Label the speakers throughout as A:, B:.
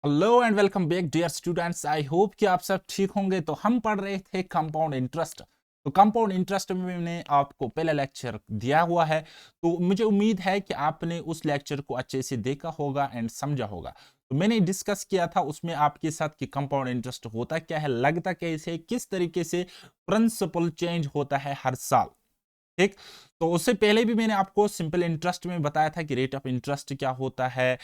A: Hello and welcome back dear students. I hope कि आप सब ठीक होंगे। तो हम पढ़ रहे थे कंपाउंड इंटरेस्ट। तो कंपाउंड इंटरेस्ट में मैंने आपको पहला लेक्चर दिया हुआ है। तो मुझे उम्मीद है कि आपने उस लेक्चर को अच्छे से देखा होगा एंड समझा होगा। तो मैंने डिस्कस किया था उसमें आपके साथ कि कंपाउंड इंटरेस्ट होता क्या है, लगता कैसे, किस तरीके से प्रिंसिपल चेंज होता है हर साल। ठीक। तो उससे पहले भी मैंने आपको सिंपल इंटरेस्ट में बताया था कि रेट ऑफ इंटरेस्ट क्या होता है,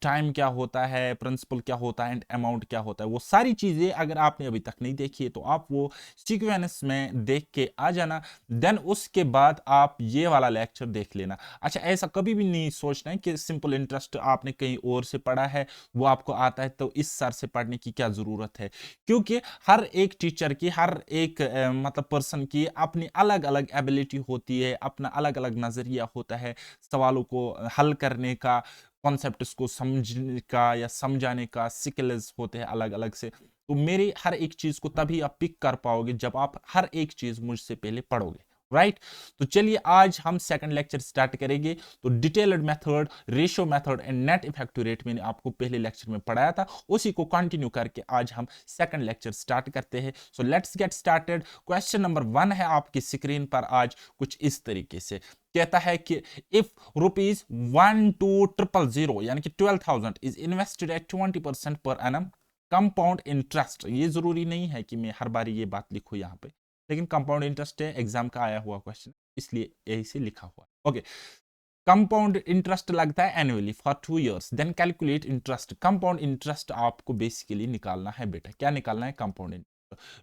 A: टाइम क्या होता है, प्रिंसिपल क्या होता है एंड अमाउंट क्या होता है। वो सारी चीजें अगर आपने अभी तक नहीं देखी है तो आप वो सीक्वेंस में देख के आ जाना। देन उसके बाद आप ये वाला लेक्चर देख लेना। अच्छा, ऐसा कभी भी नहीं सोचना है कि सिंपल इंटरेस्ट आपने कहीं और से पढ़ा है, वो आपको आता है तो इस सर से पढ़ने की क्या जरूरत है। क्योंकि हर एक टीचर की, हर एक मतलब पर्सन की अपनी अलग अलग एबिलिटी होती है, अपना अलग अलग नजरिया होता है सवालों को हल करने का, कॉन्सेप्ट्स को समझने का या समझाने का स्किल्स होते हैं अलग अलग से। तो मेरी हर एक चीज को तभी आप पिक कर पाओगे जब आप हर एक चीज मुझसे पहले पढ़ोगे। राइट। तो चलिए आज हम सेकंड लेक्चर स्टार्ट करेंगे। तो detailed method, ratio method and net effective rate मैंने आपको पहले लेक्चर में पढ़ाया था, उसी को कंटिन्यू करके आज हम सेकंड लेक्चर स्टार्ट करते हैं। So let's get started. Question number 1 है आपकी स्क्रीन पर आज कुछ इस तरीके से कहता है कि इफ रुपीज 12,000 यानी कि 12,000 is invested at 20% per annum compound interest. ये जरूरी नहीं है कि मैं हर बार ये बात लिखूं यहां पे, लेकिन कंपाउंड इंटरेस्ट है, एग्जाम का आया हुआ क्वेश्चन, इसलिए यही से लिखा हुआ। ओके। कंपाउंड इंटरेस्ट लगता है annually for 2 years, then calculate interest. Compound interest आपको बेसिकली निकालना है बेटा। क्या निकालना है? Compound interest.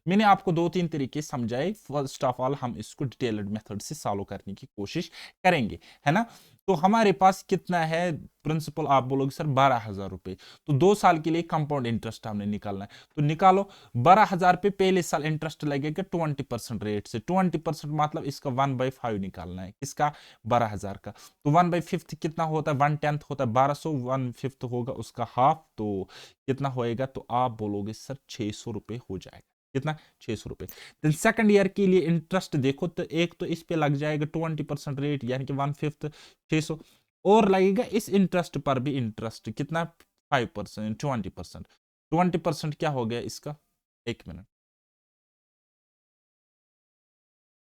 A: मैंने आपको दो तीन तरीके समझाए। फर्स्ट ऑफ ऑल हम इसको डिटेल्ड मेथड से सॉल्व करने की कोशिश करेंगे, है ना। तो हमारे पास कितना है प्रिंसिपल? आप बोलोगे सर 12,000 रुपए। तो 2 साल के लिए कंपाउंड इंटरेस्ट हमने निकालना है, तो निकालो। 12,000 पे पहले साल इंटरेस्ट लगेगा 20% रेट से। 20% मतलब इसका 1/5 निकालना है। किसका? 12,000 का। तो 1/5 कितना होता है? 1/10 होता है 1200। 1/5 होगा उसका हाफ, तो कितना होएगा? तो आप बोलोगे सर 600 रुपए हो जाएगा। कितना? 600 रुपए। देन सेकंड ईयर के लिए इंटरेस्ट देखो तो एक तो इस पे लग जाएगा 20% रेट यानी कि 1/5 600, और लगेगा इस इंटरेस्ट पर भी इंटरेस्ट कितना? 5%, 20%। 20% क्या हो गया इसका? एक मिनट,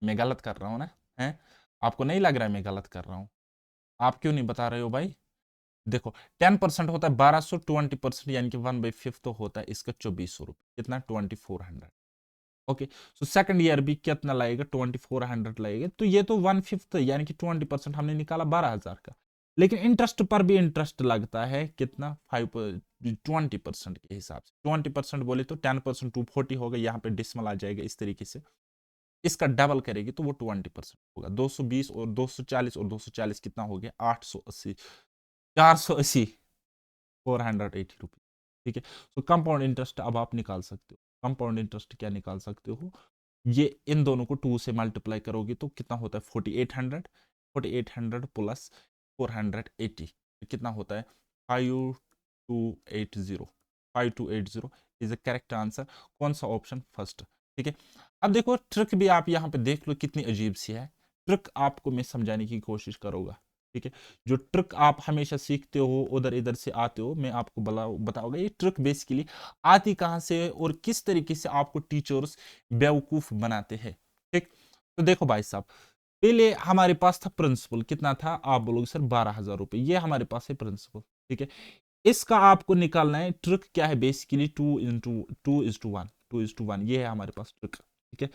A: मैं गलत कर रहा हूं ना? है, आपको नहीं लग रहा है मैं गलत कर रहा हूं? आप क्यों नहीं बता रहे हो भाई? देखो, 10% होता है 1200, 20% यानी कि 1/5 तो होता है इसका 2400 रुपये। कितना? 2400। ओके। सो सेकंड ईयर भी कितना लगेगा? 2400 लगेगा। तो ये तो 1/5 यानी कि 20% हमने निकाला 12,000 का। लेकिन इंटरेस्ट पर भी इंटरेस्ट लगता है कितना? 20% के हिसाब से। 20% बोले तो 10% 240 होगा, यहाँ पे डिसमल आ जाएगा इस तरीके से। इसका डबल करेगी तो वो 20% होगा। 220 और 240 और 240 कितना हो गया? 880, 480, 480 रुपये। ठीक है। तो कंपाउंड इंटरेस्ट अब आप निकाल सकते हो। कंपाउंड इंटरेस्ट क्या निकाल सकते हो? ये इन दोनों को 2 से मल्टीप्लाई करोगे तो कितना होता है? 4800। 4800 प्लस 480 कितना होता है? 5280। 5280 इज द करेक्ट आंसर। कौन सा ऑप्शन? फर्स्ट। ठीक है। अब देखो ट्रिक भी आप यहाँ पे देख लो कितनी अजीब सी है। ट्रिक आपको मैं समझाने की कोशिश करूंगा। ठीक है। जो ट्रिक आप हमेशा सीखते हो, उधर इधर से आते हो, मैं आपको बताऊंगा ये ट्रिक बेसिकली आती कहां से है और किस तरीके से आपको टीचर्स बेवकूफ बनाते हैं। ठीक। तो देखो भाई साहब, पहले हमारे पास था प्रिंसिपल, कितना था? आप बोलोगे सर 12,000 रुपए। ये हमारे पास है प्रिंसिपल। ठीक है। इसका आपको निकालना है। ट्रिक क्या है? बेसिकली 2:1, 2:1 ये है हमारे पास ट्रिक। ठीक है।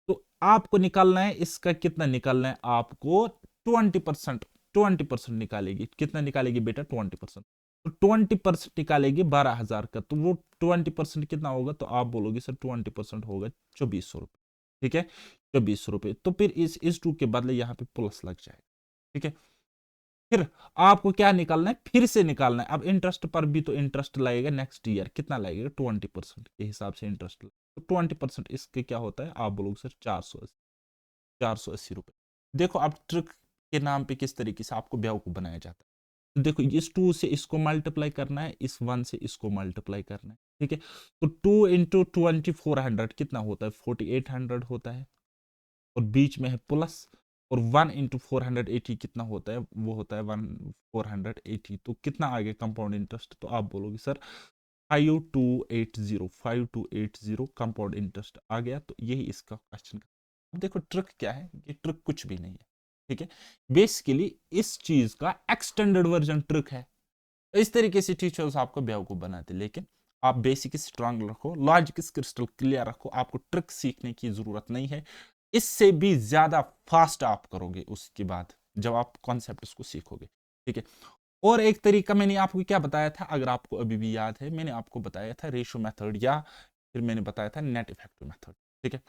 A: तो आपको निकालना है इसका, कितना निकालना है आपको? 20%। 20% निकालेगी। कितना निकालेगी बेटा? 20%। तो 20% निकालेगी 12,000 का, तो वो 20% कितना होगा? तो आप बोलोगे सर 20% होगा 2400 रुपये। ठीक है। 2400 रुपये। तो फिर इस टू के बदले यहाँ पे प्लस लग जाएगा। ठीक है। फिर आपको क्या निकालना है? फिर से निकालना है। अब इंटरेस्ट पर भी तो इंटरेस्ट लगेगा नेक्स्ट ईयर। कितना लगेगा? 20% के हिसाब से इंटरेस्ट। तो 20% इसके क्या होता है? आप बोलोगे सर 480 रुपए। देखो अब ट्रिक के नाम पे किस तरीके से आपको बेवकूफ बनाया जाता है। तो देखो, इस 2 से इसको मल्टीप्लाई करना है, इस 1 से इसको मल्टीप्लाई करना है। ठीक है। तो 2 × 2400 कितना होता है? 4800 होता है, और बीच में है प्लस। और 1 × 480 कितना होता है? वो होता है 1 480। तो कितना आ गया कंपाउंड इंटरेस्ट? तो आप बोलोगे सर 5280 कंपाउंड इंटरेस्ट आ गया। तो यही इसका क्वेश्चन का। अब देखो ट्रिक क्या है, ये ट्रिक कुछ भी नहीं है, ठीक है। बेसिकली इस चीज का एक्सटेंडेड वर्जन ट्रिक है। इस तरीके से टीचर्स आपको बेवकूफ बनाते, लेकिन आप बेसिक स्ट्रांग रखो, लॉजिक क्रिस्टल क्लियर रखो, आपको ट्रिक सीखने की जरूरत नहीं है। इससे भी ज्यादा फास्ट आप करोगे उसके बाद जब आप कॉन्सेप्ट उसको सीखोगे, ठीक है। और एक तरीका मैंने आपको क्या बताया था, अगर आपको अभी भी याद है, मैंने आपको बताया था रेशो मेथड, या फिर मैंने बताया था नेट इफेक्टिव मेथड, ठीक है।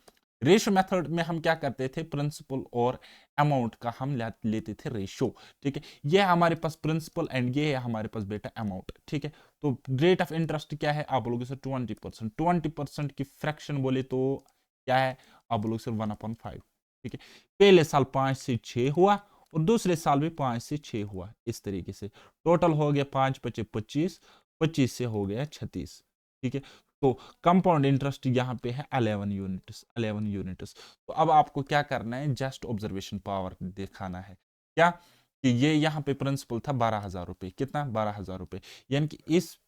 A: रेशो मेथड में हम क्या करते थे, प्रिंसिपल और अमाउंट का हम लेते थे रेशो, ठीक है। ये हमारे पास प्रिंसिपल एंड ये है हमारे पास बेटा अमाउंट, ठीक है। तो रेट ऑफ इंटरेस्ट क्या है, आप बोलोगे सर 20%। 20% की फ्रैक्शन बोले तो क्या है, आप बोलोगे सर 1/5, ठीक है। पहले साल 5 से 6 हुआ और दूसरे साल भी 5 से 6 हुआ, इस तरीके से टोटल हो गया 5 × 25, 25 से हो गया 36, ठीक है। तो कंपाउंड इंटरेस्ट यहाँ पे है 11 यूनिट्स, 11 यूनिट्स। तो अब आपको क्या करना है, जस्ट ऑब्जर्वेशन पावर दिखाना है, क्या कि ये यहाँ पे प्रिंसिपल था 12,000 रुपए, कितना 12,000 रुपए, यानी कि इस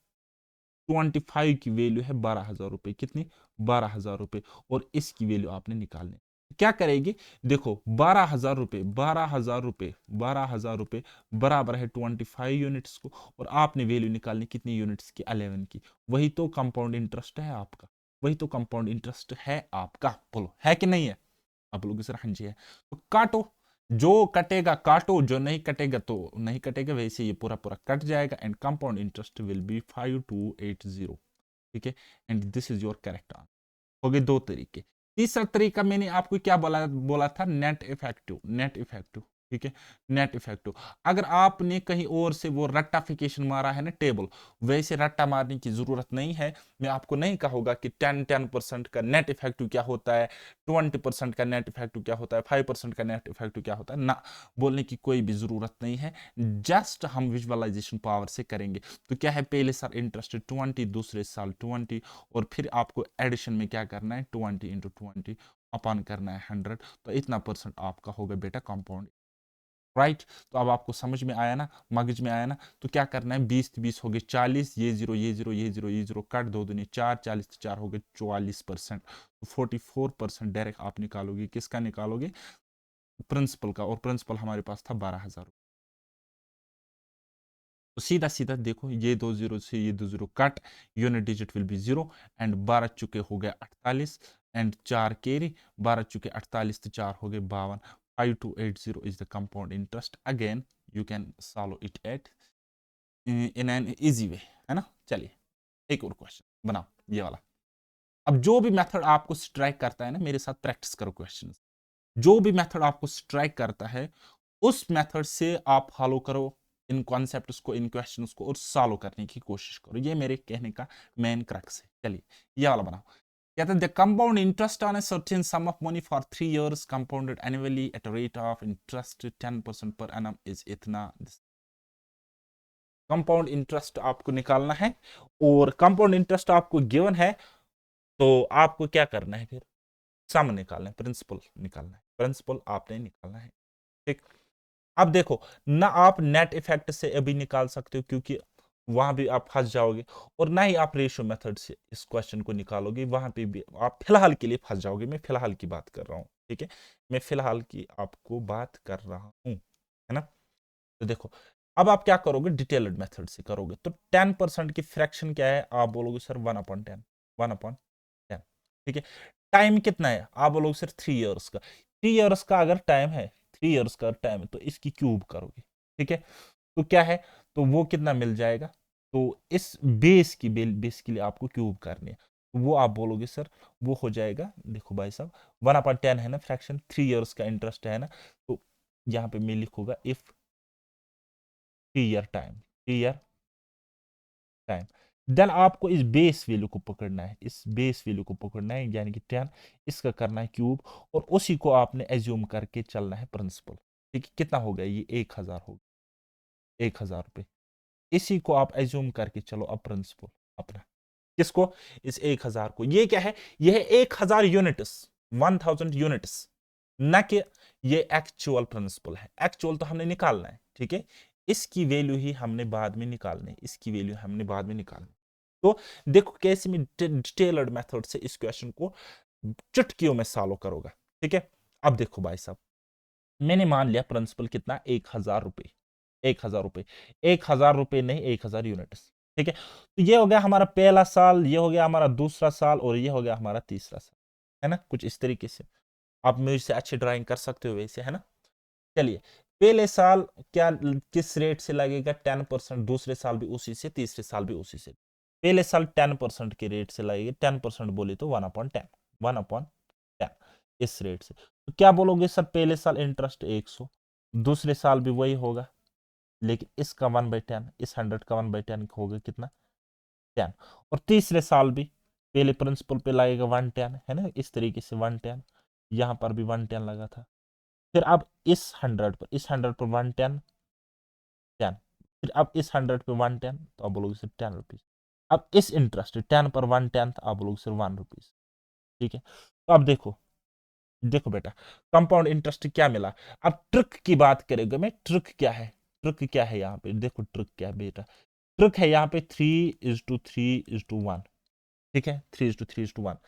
A: 25 की वैल्यू है 12,000 रुपए, कितनी 12,000 रुपए, और इसकी वैल्यू आपने निकालनी। क्या करेगी, देखो 12,000 रुपए, 12,000 रुपए, 12,000 रुपए बराबर है 25 यूनिट्स को, और आपने वैल्यू निकालनी कितनी यूनिट्स की, 11 की। वही तो कंपाउंड इंटरेस्ट है आपका, वही तो कंपाउंड इंटरेस्ट है आपका, बोलो है कि नहीं है। आप लोग सर हाँ जी है। तो काटो, जो कटेगा काटो, जो नहीं कटेगा तो नहीं कटेगा, वैसे ये पूरा पूरा कट जाएगा, and compound interest will be 5280, ठीक है। And this is your correct answer. हो गए दो तरीके। तीसरा तरीका मैंने आपको क्या बोला बोला था, नेट इफेक्टिव, नेट इफेक्टिव, ठीक है। नेट इफेक्टिव, अगर आपने कहीं और से वो रट्टाफिकेशन मारा है ना टेबल, वैसे रट्टा मारने की जरूरत नहीं है। मैं आपको नहीं कहूंगा कि 10% का नेट इफेक्टिव क्या होता है, 20% का नेट इफेक्टिव क्या होता है, 5% का नेट इफेक्टिव क्या होता है, ना बोलने की कोई भी जरूरत नहीं है। जस्ट हम विजुअलाइजेशन पावर से करेंगे। तो क्या है, पहले साल इंटरेस्ट 20, दूसरे साल 20, और फिर आपको एडिशन में क्या करना है, 20 × 20 अपॉन करना है 100, तो इतना परसेंट आपका होगा बेटा कंपाउंड, राइट। तो अब आपको समझ में आया ना, मगज में आया ना। तो क्या करना है, 20 हो गए 40, ये जीरो ये जीरो ये जीरो ये जीरो कट, 2 दूनी 4, 40 से 4 हो गए 44%। तो 44% डायरेक्ट आप निकालोगे, किसका निकालोगे, प्रिंसिपल का, और प्रिंसिपल हमारे पास था 12,000। तो सीधा सीधा देखो, ये 2 जीरो से ये 2 zero cut, unit digit will be 0, and 12 चुके हो गए 48, एंड 4 कैरी, 12 चुके 48 तो 4 हो गए 52। 5280 is the compound interest. Again you can solve it at in an easy way, है ना। चलिए एक और क्वेश्चन बनाओ, ये वाला। अब जो भी मेथड आपको स्ट्राइक करता है ना, मेरे साथ प्रैक्टिस करो क्वेश्चन। जो भी मेथड आपको स्ट्राइक करता है, उस मेथड से आप फॉलो करो इन कॉन्सेप्ट्स को, इन क्वेश्चंस को, और सॉल्व करने की कोशिश करो। ये मेरे कहने का मेन क्रक्स है। चलिए ये वाला बनाओ। कहते हैं the compound interest on a certain some of money for 3 years compounded annually at a rate of interest 10% per annum is इतना। कंपाउंड इंटरेस्ट आपको निकालना है, और कंपाउंड इंटरेस्ट आपको गिवन है, तो आपको क्या करना है, फिर सम निकालना है, प्रिंसिपल निकालना है, प्रिंसिपल आपने निकालना है, ठीक। अब देखो ना, आप नेट इफेक्ट से अभी निकाल सकते हो, क्योंकि वहां भी आप फंस जाओगे, और ना ही आप रेशियो मेथड से इस क्वेश्चन को निकालोगे, वहां पे भी आप फिलहाल के लिए फंस जाओगे। मैं फिलहाल की बात कर रहा हूं, ठीक है, मैं फिलहाल की आपको बात कर रहा हूं, है ना। तो देखो अब आप क्या करोगे, डिटेल्ड मेथड से करोगे। तो 10% की फ्रैक्शन क्या है, आप बोलोगे सर 1/10, 1/10, ठीक है। टाइम कितना है, आप बोलोगे सर 3 years का। 3 years का अगर टाइम है, 3 years का टाइम है, तो इसकी क्यूब करोगे, ठीक है। तो क्या है, तो वो कितना मिल जाएगा, तो इस बेस के लिए आपको क्यूब करनी है, तो वो आप बोलोगे सर वो हो जाएगा, देखो भाई साहब 1/10 है ना फ्रैक्शन, 3 years का इंटरेस्ट है ना, तो यहाँ पे मैं लिखूंगा if 3 year time, 3 year time, then आपको इस बेस वैल्यू को पकड़ना है, इस बेस वैल्यू को पकड़ना है, यानी कि 10, इसका करना है क्यूब, और उसी को आपने एज्यूम करके चलना है प्रिंसिपल, ठीक है। कितना हो गया, ये 1000 हो गया, 1000 रुपए, इसी को आप एज्यूम करके चलो अब प्रिंसिपल अपना, किसको, इस 1000 को। ये क्या है, ये है 1000 यूनिट्स, 1000 यूनिट्स, ना कि ये एक्चुअल प्रिंसिपल है। एक्चुअल तो हमने निकालना है, ठीक है, इसकी वैल्यू ही हमने बाद में निकालनी है, इसकी वैल्यू हमने बाद में निकालनी है। तो देखो कैसे मैं डिटेल्ड मेथड से इस क्वेश्चन को चुटकियों में सॉल्व करूंगा। ठीक है, अब देखो भाई साहब, मैंने मान लिया प्रिंसिपल कितना, 1,000 रुपए, 1,000 रुपए, 1,000 रुपए नहीं 1,000 यूनिट्स। ठीक है, तो ये हो गया हमारा पहला साल, ये हो गया हमारा दूसरा साल, और ये हो गया हमारा तीसरा साल, है ना, कुछ इस तरीके से। आप मुझसे अच्छी ड्राइंग कर सकते हो वैसे, है ना। चलिए, पहले साल क्या किस रेट से लगेगा, 10%, दूसरे साल भी उसी से, तीसरे साल भी उसी से। पहले साल 10% के रेट से लगेगा, 10% बोले तो 1/10, 1/10 इस रेट से। तो क्या बोलोगे सर, पहले साल इंटरेस्ट 100, दूसरे साल भी वही होगा, लेकिन इसका 1/10, इस 100 का 1/10 होगा कितना, 10। और तीसरे साल भी पहले प्रिंसिपल पे लगेगा 110, है ना, इस तरीके से 110, यहां पर भी 110 लगा था। फिर अब इस 100 पर, इस 100 पर 110, 10, फिर अब इस 100 पे 110, तो आप बोलोगे सिर्फ 10 रुपीज। अब इस इंटरेस्ट 10 पर 110, आप बोलोगे सिर्फ 1 रुपीज। ठीक है, तो अब देखो, देखो बेटा, कंपाउंड इंटरेस्ट क्या मिला। अब ट्रिक की बात करेंगे मैं, ट्रिक क्या है, ट्रिक क्या है यहाँ पे, देखो ट्रिक क्या है बेटा, ट्रिक है यहाँ पे 3:3:1। ठीक है, 3:3:1।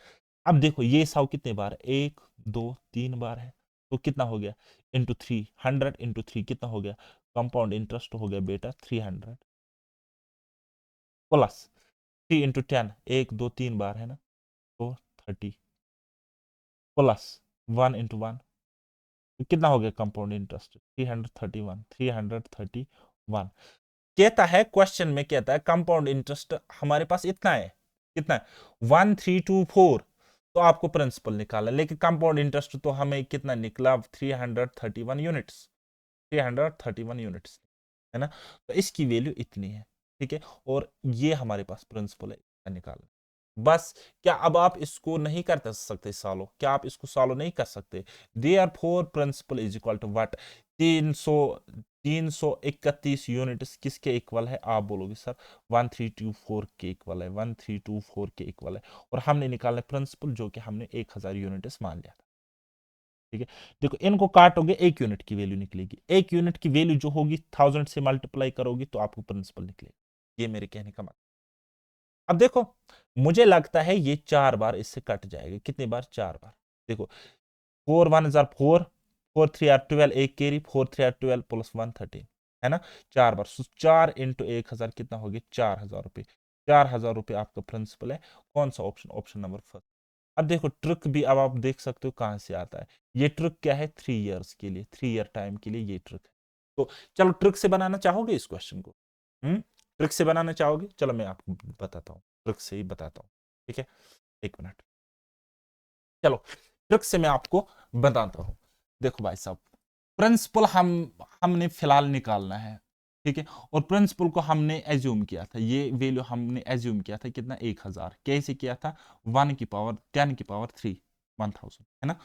A: अब देखो ये 100 कितने बार है, 1 2 3 बार है, तो कितना हो गया, इंटू 3, 100 × 3 कितना हो गया, कंपाउंड इंटरेस्ट हो गया बेटा 300, प्लस 3 × 10, 1 2 3 बार है ना, तो 30, प्लस 1 × 1, तो कितना हो गया कंपाउंड इंटरेस्ट, 331, 331। कहता है क्वेश्चन में, कहता है कंपाउंड इंटरेस्ट हमारे पास इतना है, कितना है, 1324, तो आपको प्रिंसिपल निकाला, लेकिन कंपाउंड इंटरेस्ट तो हमें कितना निकला, 331 यूनिट्स, 331 यूनिट्स, है ना, तो इसकी वैल्यू इतनी है। ठीक है, और ये हमारे पास प्रिंसिपल है, इसका निकालना बस। क्या अब आप इसको नहीं कर सकते सॉल्व, क्या आप इसको सॉल्व नहीं कर सकते, therefore principal is equal to what, 331 units किसके इक्वल है, आप बोलोगे सर 1324 के इक्वल है, 1324 के इक्वल है, और हमने निकाला प्रिंसिपल जो कि हमने 1,000 यूनिट्स मान लिया था। ठीक है, देखो इनको काटोगे, 1 यूनिट की वैल्यू निकलेगी, 1 यूनिट की वैल्यू जो होगी 1000 से मल्टीप्लाई करोगी तो आपको प्रिंसिपल निकलेगा, ये मेरे कहने का मतलब। अब देखो, मुझे लगता है ये 4 बार इससे कट जाएगा, कितनी बार, 4 बार। देखो 4 1 4, 4 3 12, एक कैरी, 4 3 12 प्लस 1 13, है ना, 4 बार, 4 × 1,000 कितना हो गया, 4,000 रुपये, 4,000 रुपये आपका प्रिंसिपल है। कौन सा ऑप्शन, ऑप्शन नंबर फर्स्ट। अब देखो ट्रिक भी अब आप देख सकते हो कहां से आता है, ये ट्रिक क्या है, 3 इयर्स के लिए, 3 ईयर टाइम के लिए ये ट्रिक है। तो चलो ट्रिक से बनाना चाहोगे इस क्वेश्चन को, ट्रिक से बनाना चाहोगे, चलो मैं आपको बताता हूँ, ट्रिक से ही बताता हूँ। ठीक है, 1 मिनट, चलो ट्रिक से मैं आपको बताता हूँ। देखो भाई साहब, प्रिंसिपल हमने फिलहाल निकालना है। ठीक है, और प्रिंसिपल को हमने एज्यूम किया था, ये वैल्यू हमने एज्यूम किया था कितना, 1,000, कैसे किया था, 1 की पावर 10 की पावर 3, 1000, है ना।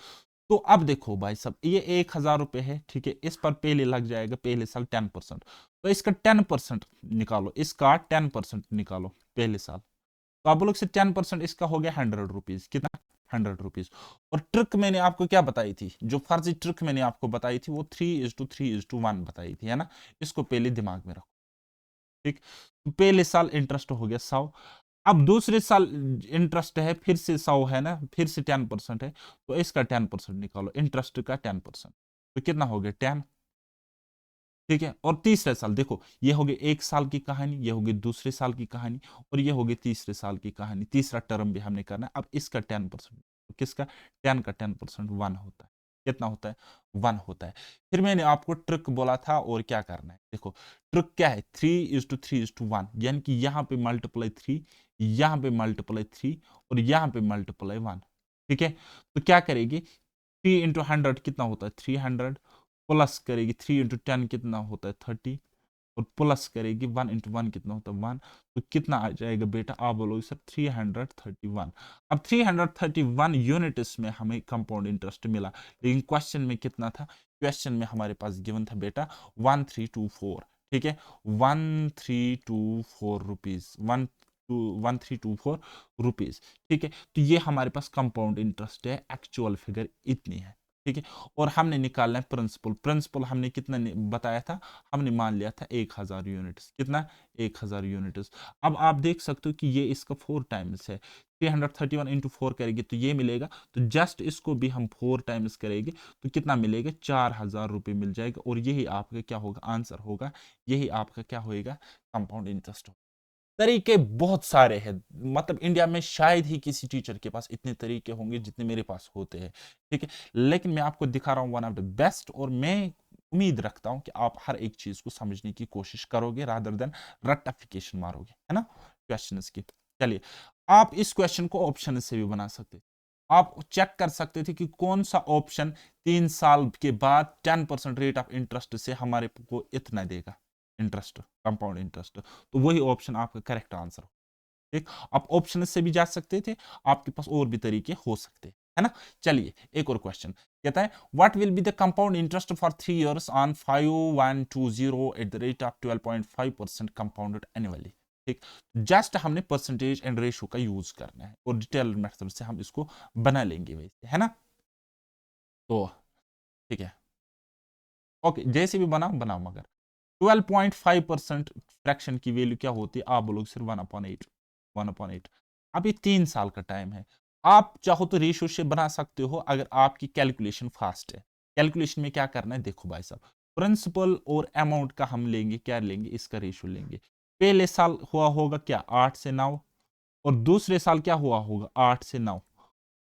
A: तो अब देखो भाई साहब, ये 1,000 रुपए है, ठीक है, इस पर पहले लग जाएगा पहले साल 10%, तो इसका 10% निकालो, इसका 10% निकालो पहले साल, तो आप बोलोगे 10% इसका हो गया 100 रुपीज, कितना, 100 रुपीज। और ट्रिक मैंने आपको क्या बताई थी, जो फर्जी ट्रिक मैंने आपको बताई थी वो 3:3:1 बताई थी, है ना, इसको पहले दिमाग में रखो। ठीक, तो पहले साल इंटरेस्ट हो गया 100, अब दूसरे साल इंटरेस्ट है फिर से 100, है ना, फिर से 10% है, तो इसका 10% निकालो, इंटरेस्ट का 10%, तो कितना हो गया 10। ठीक है, और तीसरे साल देखो, ये हो गई 1 साल की कहानी, ये हो गई दूसरे साल की कहानी, और ये हो गई तीसरे साल की कहानी, तीसरा टर्म भी हमने करना है। अब इसका 10%, किसका, 10 का 10% 1 होता है, कितना होता है, 1 होता है। फिर मैंने आपको ट्रिक बोला था, और क्या करना है, देखो ट्रिक क्या है, 3:3:1, यानी कि यहाँ पे मल्टीप्लाई 3, यहाँ पे मल्टीप्लाई 3, और यहाँ पे मल्टीप्लाई 1। ठीक है, तो क्या करेगी, 3 × 100 कितना होता है, 300, प्लस करेगी 3 × 10 कितना होता है, 30, और प्लस करेगी 1 × 1 कितना होता है, 1, तो कितना आ जाएगा बेटा, आप बोलोगे सर 331। अब 331 यूनिट्स में हमें कंपाउंड इंटरेस्ट मिला, लेकिन क्वेश्चन में कितना था, क्वेश्चन में हमारे पास गिवन था बेटा 1324। ठीक है, 1324 रुपीज, 1324 रुपीज। ठीक है, तो ये हमारे पास कंपाउंड इंटरेस्ट है, एक्चुअल फिगर इतनी है। ठीक है। और हमने निकालना है प्रिंसिपल। प्रिंसिपल हमने कितना बताया था, हमने मान लिया था 1000 यूनिट्स। कितना? 1000 यूनिट्स। अब आप देख सकते हो कि ये इसका 4 टाइम्स है। 331 इंटू 4 करेंगे तो ये मिलेगा, तो जस्ट इसको भी हम 4 टाइम्स करेंगे तो कितना मिलेगा? 4000 रुपये मिल जाएगा। और यही आपका क्या होगा? आंसर होगा। यही आपका क्या होएगा? Compound interest. तरीके बहुत सारे हैं, मतलब इंडिया में शायद ही किसी टीचर के पास इतने तरीके होंगे जितने मेरे पास होते हैं। ठीक है, लेकिन मैं आपको दिखा रहा हूँ वन ऑफ द बेस्ट, और मैं उम्मीद रखता हूँ कि आप हर एक चीज को समझने की कोशिश करोगे रादर देन रट्टाफिकेशन मारोगे, है ना, क्वेश्चन की। चलिए, आप इस क्वेश्चन को ऑप्शन से भी बना सकते, आप चेक कर सकते थे कि कौन सा ऑप्शन 3 साल के बाद 10% रेट ऑफ इंटरेस्ट से हमारे को इतना देगा, इंटरेस्ट, कंपाउंड इंटरेस्ट। तो वही ऑप्शन आपका करेक्ट आंसर हो। ठीक, आप ऑप्शन से भी जा सकते थे, आपके पास और भी तरीके हो सकते, है ना। चलिए, एक और क्वेश्चन कहता है, what will be the compound interest for 3 years on 5120 at the rate of 12.5% compounded annually. ठीक, जस्ट हमने परसेंटेज एंड रेशियो का यूज करना है और डिटेल्ड मेथड से हम इसको बना लेंगे वैसे, है ना। तो ठीक है, ओके, जैसे भी बनाओ मगर 12.5% फ्रैक्शन की वैल्यू क्या होती है? आप बोलोगे सिर्फ 1/8, 1/8। अब ये 3 साल का टाइम है, आप चाहो तो रेशियो से बना सकते हो अगर आपकी कैलकुलेशन फास्ट है। कैलकुलेशन में क्या करना है, देखो भाई साहब, प्रिंसिपल और अमाउंट का हम लेंगे, क्या लेंगे, इसका रेशियो लेंगे। पहले साल हुआ होगा क्या, 8 से 9, और दूसरे साल क्या हुआ होगा, 8 से 9,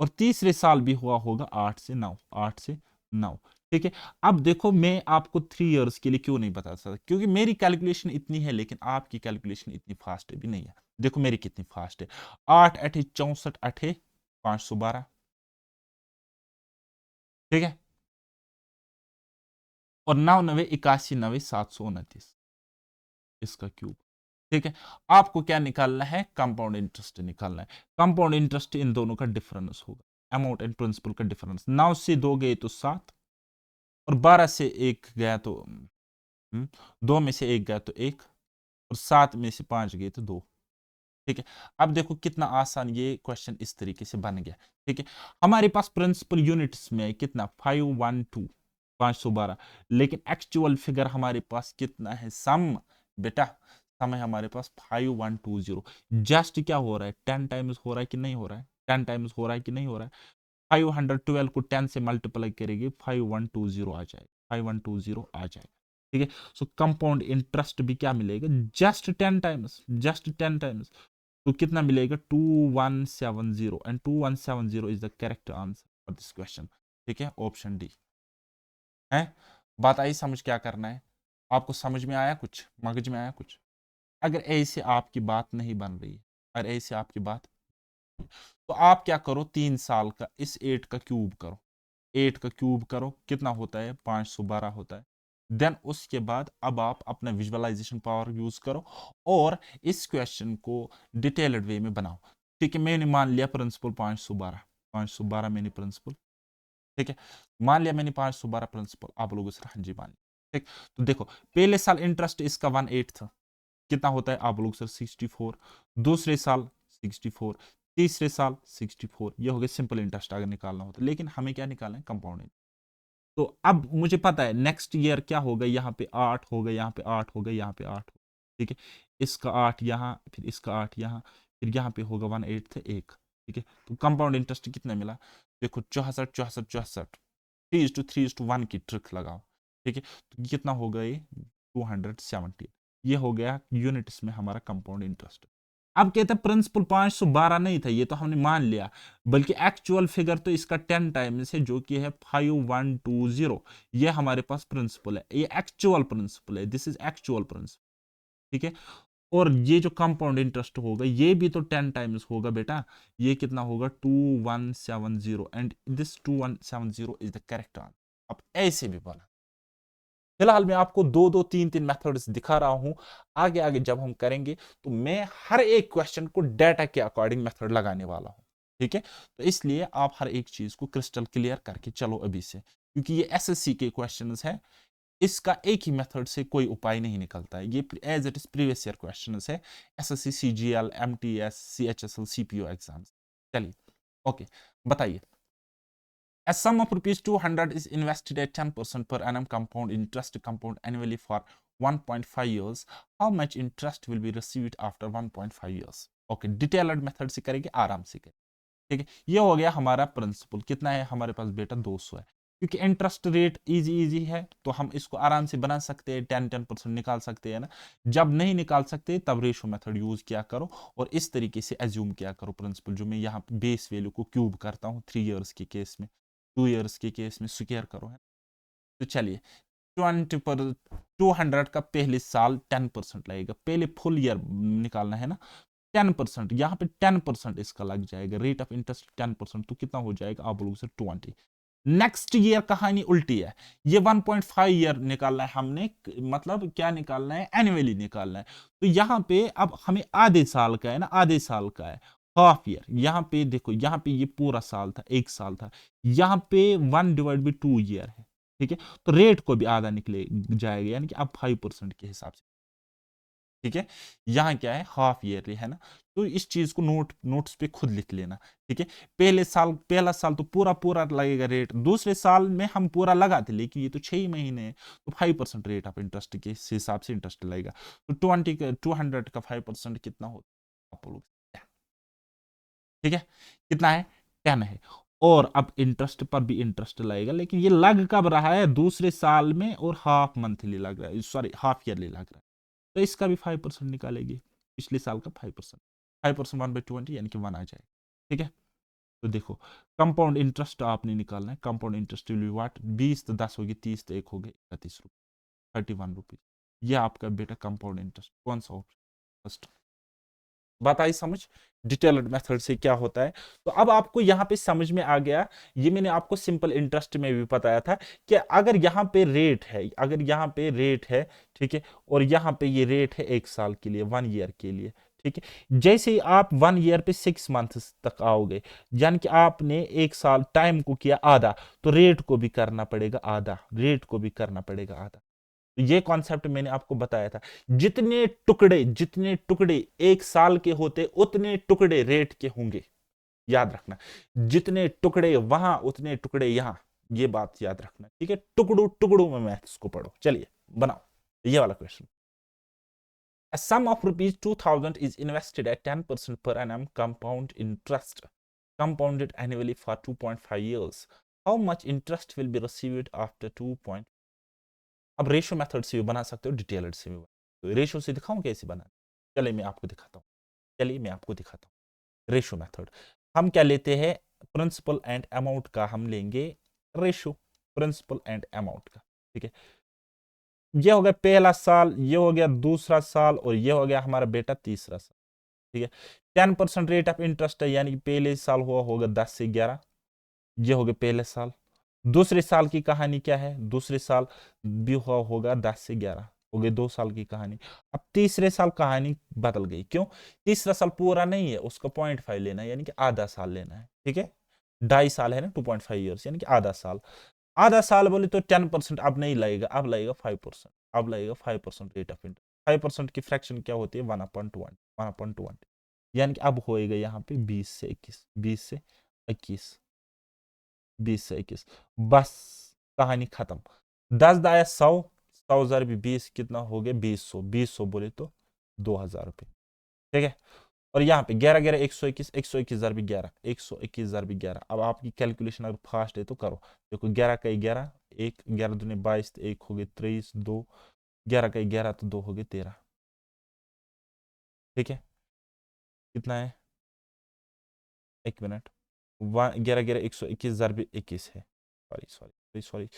A: और तीसरे साल भी हुआ होगा 8 से 9, 8 से 9। ठीक है, अब देखो मैं आपको 3 years के लिए क्यों नहीं बता सकता, क्योंकि मेरी कैलकुलेशन इतनी है लेकिन आपकी कैलकुलेशन इतनी फास्ट भी नहीं है। देखो मेरी कितनी फास्ट है, 8 8 64 8 512। ठीक है, और 9 9 81 9 729, इसका क्यूब। ठीक है, आपको क्या निकालना है, कंपाउंड इंटरेस्ट निकालना है। कंपाउंड इंटरेस्ट इन दोनों का डिफरेंस होगा, अमाउंट एंड प्रिंसिपल का डिफरेंस। 9 से 2 गए तो 7, और 12 से 1 गया तो 2 में से 1 गया तो 1, और 7 में से 5 गए तो 2। ठीक है, अब देखो कितना आसान ये क्वेश्चन इस तरीके से बन गया। ठीक है, हमारे पास प्रिंसिपल यूनिट्स में कितना 512 512, लेकिन एक्चुअल फिगर हमारे पास कितना है, सम बेटा, सम है हमारे पास 5120। जस्ट क्या हो रहा है, 10 टाइम्स हो रहा है कि नहीं हो रहा है, 10 टाइम्स हो रहा है कि नहीं हो रहा है। 512 को 10 से मल्टीप्लाई करेंगे 5120 आ जाएगा, 5120 आ जाएगा। ठीक है, सो कंपाउंड इंटरेस्ट भी क्या मिलेगा, जस्ट 10 टाइम्स, जस्ट 10 टाइम्स। तो कितना मिलेगा, 2170, and 2170 is the correct answer for this question. ठीक है, ऑप्शन डी है। बात आई समझ, क्या करना है आपको, समझ में आया कुछ, मगज में आया कुछ? अगर ऐसे आपकी बात नहीं बन रही है, अगर ऐसे आपकी बात, तो आप क्या करो, 3 साल का इस 8 का क्यूब करो, 8 का क्यूब करो, कितना होता है, 512 होता है। देन उसके बाद अब आप अपना विजुअलाइजेशन पावर यूज करो और इस क्वेश्चन को डिटेल्ड वे में बनाओ। ठीक है, मैंने मान लिया प्रिंसिपल 512, 512 मैंने प्रिंसिपल। ठीक है, मान लिया मैंने 512 प्रिंसिपल, आप लोगों से हाँ जी मान लिया। ठीक, तो देखो पहले साल इंटरेस्ट इसका 1/8 था, कितना होता है, आप लोग सर 64, दूसरे साल 64, तीसरे साल 64। ये हो गया सिंपल इंटरेस्ट अगर निकालना होता, लेकिन हमें क्या निकालना है, कंपाउंड। तो अब मुझे पता है नेक्स्ट ईयर क्या होगा, यहाँ पे 8 होगा, यहाँ पे 8 होगा, यहाँ पे 8 होगा। ठीक है, इसका 8 यहाँ, फिर इसका 8 यहाँ, फिर यहाँ पे होगा 1/8 1। ठीक है, तो कंपाउंड इंटरेस्ट कितना मिला, देखो 64 64 64, 3:3:1 की ट्रिक लगाओ। ठीक है, तो कितना होगा ये, 270। ये हो गया यूनिट्स में हमारा कंपाउंड इंटरेस्ट। अब कहते हैं प्रिंसिपल 512 नहीं था, ये तो हमने मान लिया, बल्कि एक्चुअल फिगर तो इसका 10 टाइम्स है, जो कि है 5120। ये हमारे पास प्रिंसिपल है, ये एक्चुअल प्रिंसिपल है, दिस इज एक्चुअल प्रिंसिपल। ठीक है, और ये जो कंपाउंड इंटरेस्ट होगा ये भी तो 10 टाइम्स होगा बेटा, ये कितना होगा, 2170, and this 2170 is the correct answer. अब ऐसे भी बना, फिलहाल मैं आपको दो दो तीन तीन मेथड्स दिखा रहा हूं, आगे आगे जब हम करेंगे तो मैं हर एक क्वेश्चन को डाटा के अकॉर्डिंग मेथड लगाने वाला हूं। ठीक है, तो इसलिए आप हर एक चीज को क्रिस्टल क्लियर करके चलो अभी से, क्योंकि ये एसएससी के क्वेश्चंस हैं, इसका एक ही मेथड से कोई उपाय नहीं निकलता है, ये as it is previous year questions है, SSC CGL MTS CHSL CPO exams. चलिए, ओके, बताइए, A sum of rupees 200 is invested at 10% per annum compound interest compound annually for 1.5 years. How much interest will be received after 1.5 years? Okay, detailed method से करेंगे, आराम से करेंगे। ठीक है, ये हो गया हमारा प्रिंसिपल। कितना है हमारे पास बेटा? 200 है। क्योंकि इंटरेस्ट रेट इजी है तो हम इसको आराम से बना सकते हैं, 10% निकाल सकते हैं ना। जब नहीं निकाल सकते तब रेशो मेथड यूज किया करो और इस तरीके से एज्यूम किया करो प्रिंसिपल, जो मैं यहाँ बेस वैल्यू को क्यूब करता हूँ 3 इयर्स के केस में, 2 इयर्स के केस में स्क्वायर करो है। तो चलिए 200 का पहले साल 10% लगेगा, पहले फुल ईयर निकालना है ना। 10% यहाँ पे 10% इसका लग जाएगा, रेट ऑफ इंटरेस्ट 10%, तो कितना हो जाएगा आप लोगों से 20। नेक्स्ट ईयर कहानी उल्टी है, ये 1.5 ईयर निकालना है हमने, मतलब क्या निकालना है? एनुअली निकालना है। तो यहाँ पे अब हमें आधे साल का है ना, आधे साल का है, हाफ ईयर। यहाँ पे देखो, यहाँ पे ये पूरा साल था, 1 साल था, यहाँ पे 1/2 ईयर है। ठीक है, तो रेट को भी आधा निकले जाएगा, यानी कि अब 5% के हिसाब से। ठीक है, यहाँ क्या है? हाफ ईयरली है ना। तो इस चीज को नोट्स पे खुद लिख लेना। ठीक है, पहला साल तो पूरा लगेगा रेट, दूसरे साल में हम पूरा लगाते, लेकिन ये तो 6 ही महीने है, तो 5% रेट ऑफ इंटरेस्ट के हिसाब से इंटरेस्ट लगेगा। तो 200 का 5% कितना होता है आप लोग? ठीक है, कितना है? 10 है। और अब इंटरेस्ट पर भी इंटरेस्ट लगेगा, लेकिन ये लग कब रहा है? दूसरे साल में, और हाफ मंथली लग रहा है, सॉरी हाफ ईयरली लग रहा है। तो इसका भी 5% निकालेगी, पिछले साल का 5%। 5% 1/20 यानी कि 1 आ जाएगा। ठीक है, तो देखो कंपाउंड इंटरेस्ट आपने निकालना है। Compound interest will be what? 20 तो 10 होगी, 30 तो 1 हो गए, 31 रुपये, 31 रुपीज। ये आपका बेटा कंपाउंड इंटरेस्ट। कौन सा ऑप्शन? फर्स्ट। बात आई समझ? डिटेल्ड मेथड से क्या होता है। तो अब आपको यहाँ पे समझ में आ गया। ये मैंने आपको सिंपल इंटरेस्ट में भी बताया था कि अगर यहाँ पे रेट है, अगर यहाँ पे रेट है, ठीक है, और यहाँ पे ये रेट है 1 साल के लिए, 1 ईयर के लिए। ठीक है, जैसे ही आप 1 ईयर पे 6 मंथ्स तक आओगे, यानी कि आपने 1 साल टाइम को किया आधा, तो रेट को भी करना पड़ेगा आधा, रेट को भी करना पड़ेगा आधा। ये कॉन्सेप्ट मैंने आपको बताया था। जितने टुकड़े 1 साल के होते, उतने टुकड़े रेट के होंगे, याद रखना। जितने टुकड़े वहां, उतने टुकड़े यहां, ये बात याद रखना। ठीक है, टुकड़ों टुकड़ों में मैथ्स को पढ़ो। चलिए बनाओ ये वाला question. A sum of rupees 2000 is invested at 10% per annum compound interest, compounded annually for 2.5 years. How much interest will be received after 2. अब रेशो मेथड से भी बना सकते हो, डिटेल्ड से भी तो रेशो से दिखाऊं कैसे बना? चलिए मैं आपको दिखाता हूँ, रेशो मेथड। हम क्या लेते हैं? प्रिंसिपल एंड अमाउंट का हम लेंगे रेशो, प्रिंसिपल एंड अमाउंट का। ठीक है, ये हो गया पहला साल, ये हो गया दूसरा साल, और ये हो गया हमारा बेटा तीसरा साल। ठीक है, 10% रेट ऑफ इंटरेस्ट है, यानी कि पहले साल हुआ होगा 10 से 11, ये हो गया पहले साल। दूसरे साल की कहानी क्या है? दूसरे साल भी हुआ होगा 10 से 11, हो गए 2 साल की कहानी। अब तीसरे साल कहानी बदल गई। क्यों? तीसरा साल पूरा नहीं है, उसका 0.5 लेना है, यानी कि आधा साल लेना है। ठीक है, 2.5 साल है ना, 2.5 ईयर्स, यानी कि आधा साल। आधा साल बोले तो 10% अब नहीं लगेगा, अब लगेगा 5%, अब लगेगा 5% रेट ऑफ इंटरेस्ट। 5% की फ्रैक्शन क्या होती है? 1/20, 1/20, यानी कि अब होएगा यहाँ पे 20 से 21, 20 से 21, 20 से 21, बस कहानी खत्म। 10 दाया 100, 100,000 भी 20, कितना हो गया? 200, 200 बोले तो 2,000 रुपये। ठीक है, और यहाँ पे 11 11 121, 121,000 भी 11, 121,000 भी 11। अब आपकी कैलकुलेशन अगर फास्ट है तो करो। देखो 11 का 11, 1 11 दूनी 22, 1 हो गए 23, 2 11 का 11 तो 2 हो गए 13। ठीक है, कितना है? 1 मिनट, 11 11 121,000 भी 21 है। सॉरी सॉरी सॉरी,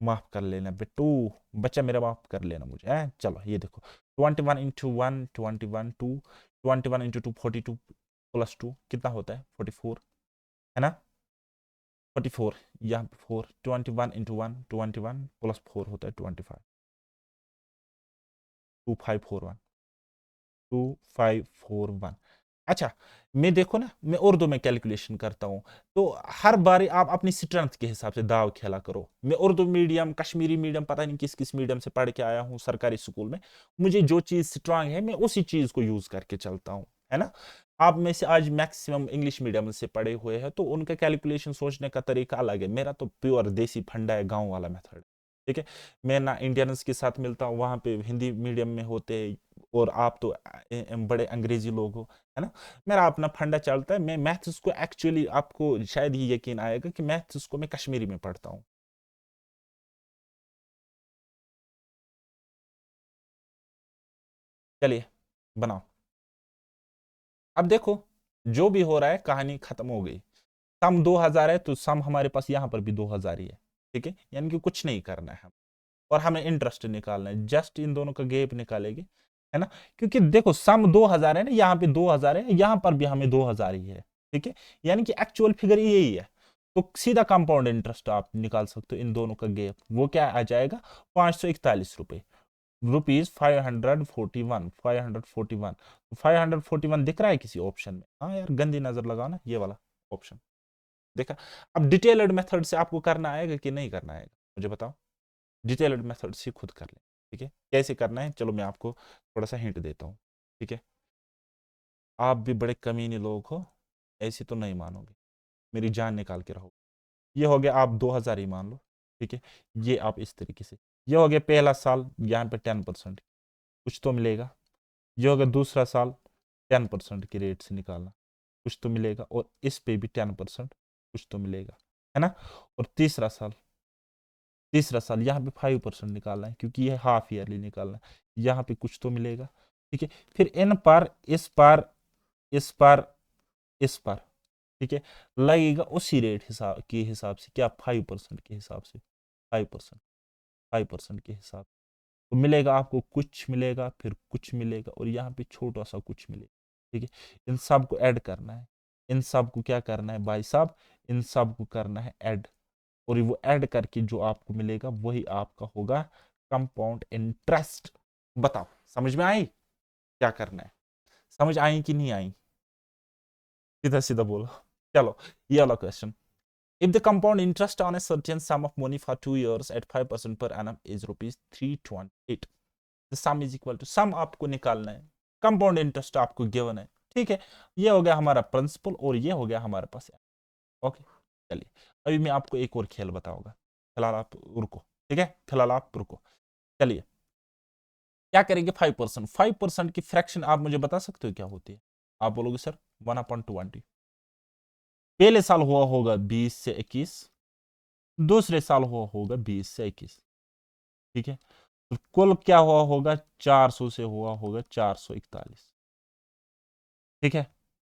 A: माफ कर लेना बेटू, बच्चा मेरा माफ कर लेना मुझे है। चलो ये देखो 21 इंटू 1 21 2, 21 इंटू 2 42 प्लस 2 कितना होता है? 44 है ना, 44, यहाँ पे 4, 21 इंटू 1 21 प्लस 4 होता है 25, 2541, 2541। अच्छा, मैं देखो ना, मैं उर्दू में कैलकुलेशन करता हूँ, तो हर बारी आप अपनी स्ट्रेंथ के हिसाब से दाव खेला करो। मैं उर्दू मीडियम, कश्मीरी मीडियम, पता नहीं किस किस मीडियम से पढ़ के आया हूँ सरकारी स्कूल में, मुझे जो चीज़ स्ट्रांग है मैं उसी चीज़ को यूज़ करके चलता हूँ, है ना। आप में से आज मैक्सिमम इंग्लिश मीडियम से पढ़े हुए हैं, तो उनका कैलकुलेशन सोचने का तरीका अलग है। मेरा तो प्योर देसी फंडा है, गांव वाला मेथड। ठीक है, मैं ना इंडियंस के साथ मिलता हूँ, वहां पे हिंदी मीडियम में होते हैं, और आप तो बड़े अंग्रेजी लोग हो, है ना। मेरा अपना फंडा चलता है। मैं मैथ्स को एक्चुअली, आपको शायद ही यकीन आएगा कि मैथ्स को मैं कश्मीरी में पढ़ता हूँ। चलिए बनाओ। अब देखो, जो भी हो रहा है कहानी खत्म हो गई। सम 2000 है तो सम हमारे पास यहाँ पर भी 2000 ही है। ठीक है, यानी कि कुछ नहीं करना है हम, और हमें इंटरेस्ट निकालना है, जस्ट इन दोनों का गैप निकालेंगे, है ना। क्योंकि देखो सम 2000 है ना, यहाँ पे 2000 है, यहाँ पर भी हमें 2000 ही है। ठीक है, यानी कि एक्चुअल फिगर यही है। तो सीधा कंपाउंड इंटरेस्ट आप निकाल सकते हो, इन दोनों का गैप वो क्या आ जाएगा, 541 रुपए, रुपीज 541, 541। 541 दिख रहा है किसी ऑप्शन में? हाँ यार, गंदी नजर लगाओ ना, ये वाला ऑप्शन देखा। अब डिटेल्ड मेथड से आपको करना आएगा कि नहीं करना आएगा, मुझे बताओ। डिटेल्ड मेथड से खुद कर लें। ठीक है, कैसे करना है, चलो मैं आपको थोड़ा सा हिंट देता हूँ। ठीक है, आप भी बड़े कमीने लोग हो, ऐसे तो नहीं मानोगे, मेरी जान निकाल के रहो। ये हो गया, आप 2000 ही मान लो। ठीक है, ये आप इस तरीके से, ये हो गया पहला साल, यहाँ पे 10% कुछ तो मिलेगा। ये हो गया दूसरा साल, 10% की रेट से निकालना, कुछ तो मिलेगा। और इस पे भी 10% कुछ तो मिलेगा, है ना। और तीसरा साल यहाँ पे 5% निकालना है, क्योंकि ये हाफ ईयरली निकालना है, यहाँ पे कुछ तो मिलेगा। ठीक है, फिर इन पर, इस पर, इस पर, इस पर, ठीक है, लगेगा उसी रेट हिसाब से, क्या 5% के हिसाब से, 5%, 5% के हिसाब, तो मिलेगा आपको, कुछ मिलेगा, फिर कुछ मिलेगा, और यहाँ पे छोटा सा कुछ मिलेगा। ठीक है, इन सब को ऐड करना है, इन सब को क्या करना है भाई साहब, इन सब को करना है ऐड, और वो ऐड करके जो आपको मिलेगा वही आपका होगा कंपाउंड इंटरेस्ट। बताओ, समझ में आई क्या करना है? समझ आई कि नहीं आई? सीधा सीधा बोलो। चलो, ये वाला question. If the compound interest on a certain sum of money for 2 years at 5% per annum is rupees 328, the sum is equal to, sum आपको निकालना है, कंपाउंड इंटरेस्ट आपको गिवन है। ठीक है, ये हो गया हमारा प्रिंसिपल, और ये हो गया हमारे पास। ओके, चलिए अभी मैं आपको एक और खेल बताऊंगा, फिलहाल आप रुको। ठीक है, फिलहाल आप रुको। चलिए, क्या करेंगे, 5%, 5% की फ्रैक्शन आप मुझे बता सकते हो क्या होती है? आप बोलोगे सर 1/220। पहले साल हुआ होगा 20 से 21, दूसरे साल हुआ होगा 20 से 21। ठीक है, तो कुल क्या हुआ होगा, 400 से हुआ होगा 441। ठीक है,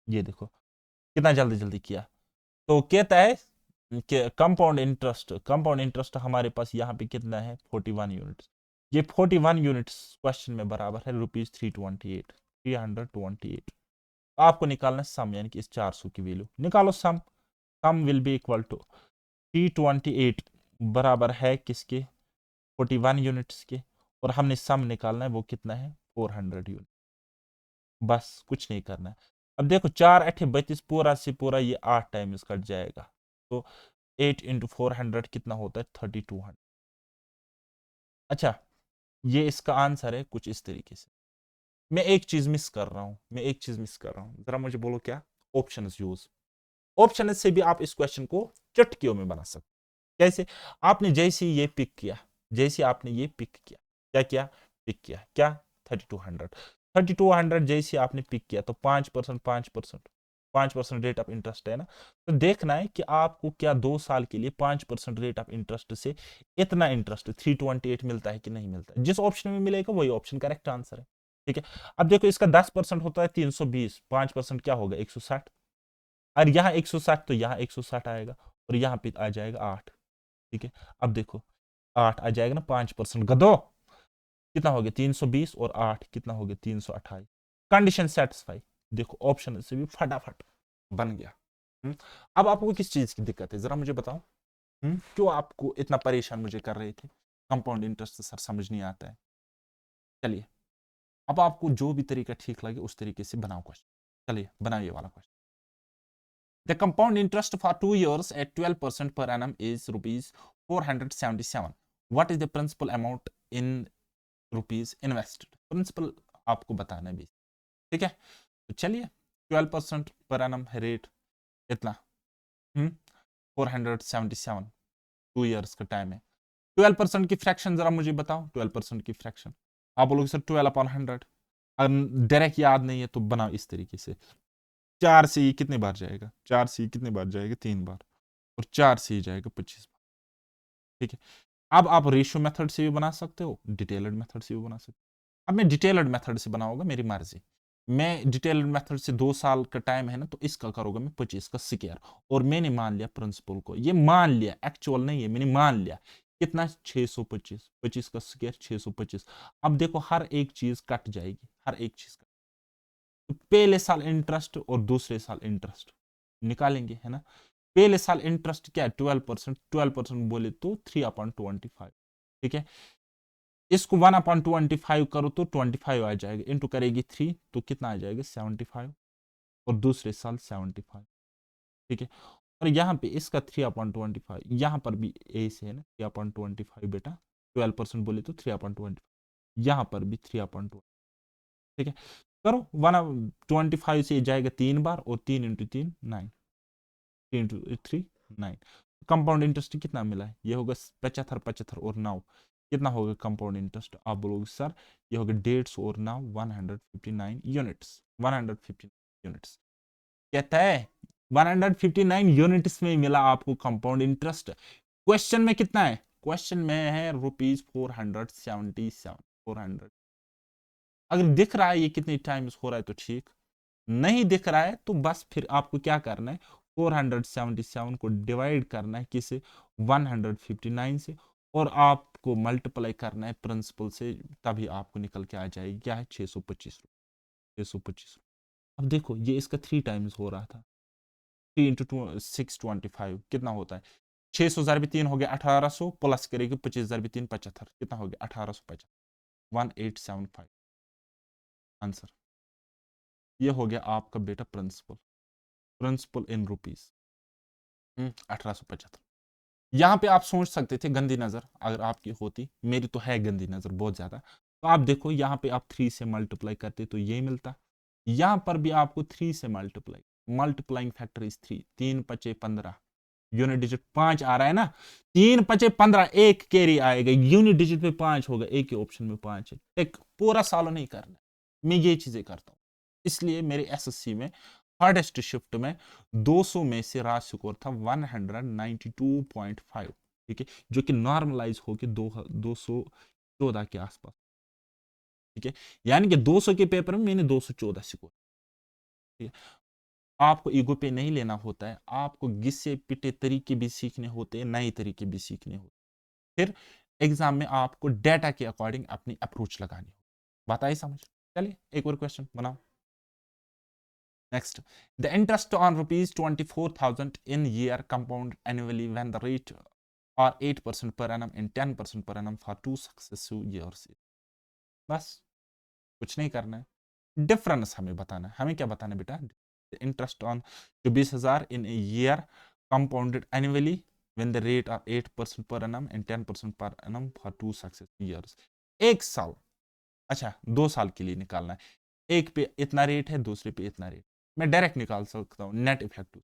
A: ये देखो कितना जल्दी जल्दी किया। तो कहता है कि कंपाउंड इंटरेस्ट हमारे पास यहाँ पे कितना है, 41 यूनिट्स। ये 41 यूनिट्स क्वेश्चन में बराबर है रुपीज 328, 328। आपको निकालना है सम, यानी कि इस 400 की वैल्यू निकालो। सम सम विल बी इक्वल टू 328 बराबर है किसके, 41 यूनिट्स के, और हमने सम निकालना है वो कितना है, 400 यूनिट। बस कुछ नहीं करना है। अब देखो 4 8 32, पूरा से पूरा ये 8 टाइम्स कट जाएगा, तो 8 × 400 कितना होता है, 3200। अच्छा, ये इसका आंसर है कुछ इस तरीके से। मैं एक चीज मिस कर रहा हूं, जरा मुझे बोलो क्या? Option use. ऑप्शन से भी आप इस क्वेश्चन को चुटकियों में बना सकते। कैसे? आपने जैसे ये पिक किया, जैसे आपने ये पिक किया, क्या किया, पिक किया क्या, 3200, 3200 जैसे आपने पिक किया, तो 5%, 5%, 5% रेट ऑफ इंटरेस्ट है ना। तो देखना है कि आपको क्या 2 साल के लिए 5% रेट ऑफ इंटरेस्ट से इतना इंटरेस्ट 328 मिलता है कि नहीं मिलता है। जिस ऑप्शन में मिलेगा वही ऑप्शन करेक्ट आंसर है। ठीक है, अब देखो इसका 10% होता है 320, 5% क्या होगा, 160, और यहाँ 160 तो यहाँ 160 आएगा, और यहाँ पे आ जाएगा 8। ठीक है, अब देखो 8 आ जाएगा ना, 5% गदो कितना हो गया, 320, और 8 कितना हो गया, 328। Condition satisfy. देखो ऑप्शन से भी फटाफट बन गया। अब आपको किस चीज की दिक्कत है, जरा मुझे बताओ। क्यों आपको इतना परेशान मुझे कर रहे थे, कंपाउंड इंटरेस्ट सर समझ नहीं आता है। चलिए, अब आपको जो भी तरीका ठीक लगे उस तरीके से बनाओ क्वेश्चन। चलिए बनाइए वाला question. The compound interest for 2 years at 12% per annum is rupees 477. What is the principal amount in rupees invested? Principal आपको बताना है भी। ठीक है, तो चलिए 12% पर एनम रेट इतना 477 2 इयर्स का टाइम है। 12% की फ्रैक्शन जरा मुझे बताओ, 12% की फ्रैक्शन। आप बोलोगे सर 12/100, अगर डायरेक्ट याद नहीं है तो बनाओ इस तरीके से। 4 से ये कितने बार जाएगा, 4 से ये कितने बार जाएगा, 3 बार, और 4 से ये जाएगा 25 बार। ठीक है, अब आप रेशियो मेथड से भी बना सकते हो, डिटेल्ड मेथड से भी बना सकते हो। अब मैं डिटेल्ड मेथड से बनाऊंगा, मेरी मर्जी। मैं डिटेल्ड मेथड से 2 साल का टाइम है ना, तो इसका करूंगा मैं 25 का स्क्वायर। और मैंने मान लिया प्रिंसिपल को, ये मान लिया, एक्चुअल नहीं है, मैंने मान लिया कितना, 625, 25 का स्क्वायर 625। अब देखो हर एक चीज कट जाएगी, हर एक चीज कट, तो पहले साल इंटरेस्ट और दूसरे साल इंटरेस्ट निकालेंगे, है ना। पहले साल इंटरेस्ट क्या है, 12%, 12% बोले तो 3/25। ठीक है, इसको 1/25 करो तो 25 आ जाएगा, इंटू करेगी 3 तो कितना आ जाएगा, 75, और दूसरे साल 75। ठीक है, और यहाँ पे इसका 3/25, यहाँ पर भी ए से है ना 3/25 बेटा, 12% बोले तो 3/25, यहाँ पर भी 3/20। ठीक है, करो 1/25 से जाएगा 3 बार, और 3 × 3 9, 3 × 3 9। कंपाउंड इंटरेस्ट कितना मिला है, ये होगा 75, 75 और 9, कितना होगा कंपाउंड इंटरेस्ट। आप बोलोगे सर ये होगा 150 और 9 159 यूनिट्स, 159 यूनिट्स। कहता है 159 यूनिट्स में मिला आपको कंपाउंड इंटरेस्ट। क्वेश्चन में कितना है, क्वेश्चन में है ₹477, 400। अगर दिख रहा है ये कितने टाइम्स हो रहा है तो ठीक, नहीं दिख रहा है तो बस फिर आपको क्या करना है, 477 को डिवाइड करना है किसे, 159 से, और आपको मल्टीप्लाई करना है प्रिंसिपल से, तभी आपको निकल के आ जाएगी क्या है, 625, 625। अब देखो ये इसका 3 टाइम्स हो रहा था, 3 × 625 कितना होता है, 600 3 हो गया 1800, प्लस करेगी 25 3 75, कितना हो गया 1850, 1875 आंसर। ये हो गया आपका बेटा प्रिंसिपल, प्रिंसिपल इन रुपीस 1875। यहाँ पे आप सोच सकते थे गंदी नजर अगर आपकी होती, मेरी तो है गंदी नजर बहुत ज्यादा, तो आप देखो यहाँ पे आप 3 से मल्टीप्लाई करते तो ये मिलता, यहाँ पर भी आपको 3 से multiply, multiplying factor is 3, 3×5 = 15, unit digit 5 आ रहा है ना, 3×5 = 15, एक कैरी आएगा, यूनिट डिजिट पे 5 होगा, एक ही ऑप्शन में 5 है। एक पूरा सॉल्व नहीं करना, मैं ये चीजें करता हूँ, इसलिए मेरे एसएससी में हार्डेस्ट शिफ्ट में 200 में से राशि स्कोर था 192.5। ठीक है, जो कि नॉर्मलाइज होके 214 के आसपास। ठीक है, यानी कि 200 के पेपर में मैंने 214 स्कोर। ठीक है, आपको ईगो पे नहीं लेना होता है, आपको घिसे पिटे तरीके भी सीखने होते हैं, नए तरीके भी सीखने होते हैं। फिर एग्जाम में आपको डेटा के अकॉर्डिंग अपनी अप्रोच लगानी हो। बात आई समझ। चलिए एक और क्वेश्चन बनाओ। Next, the interest on ₹24,000 in year compound annually when the rate are 8% per annum and 10% per annum for 2 successive years. बस कुछ नहीं करना है, डिफरेंस हमें बताना है। हमें क्या बताना है बेटा, interest on 24,000 in a year compounded annually when the rate are 8% per annum and 10% per annum for 2 successive years. एक साल, अच्छा 2 साल के लिए निकालना है, एक पे इतना रेट है, दूसरे पे इतना रेट। मैं डायरेक्ट निकाल सकता हूँ नेट इफेक्टिव,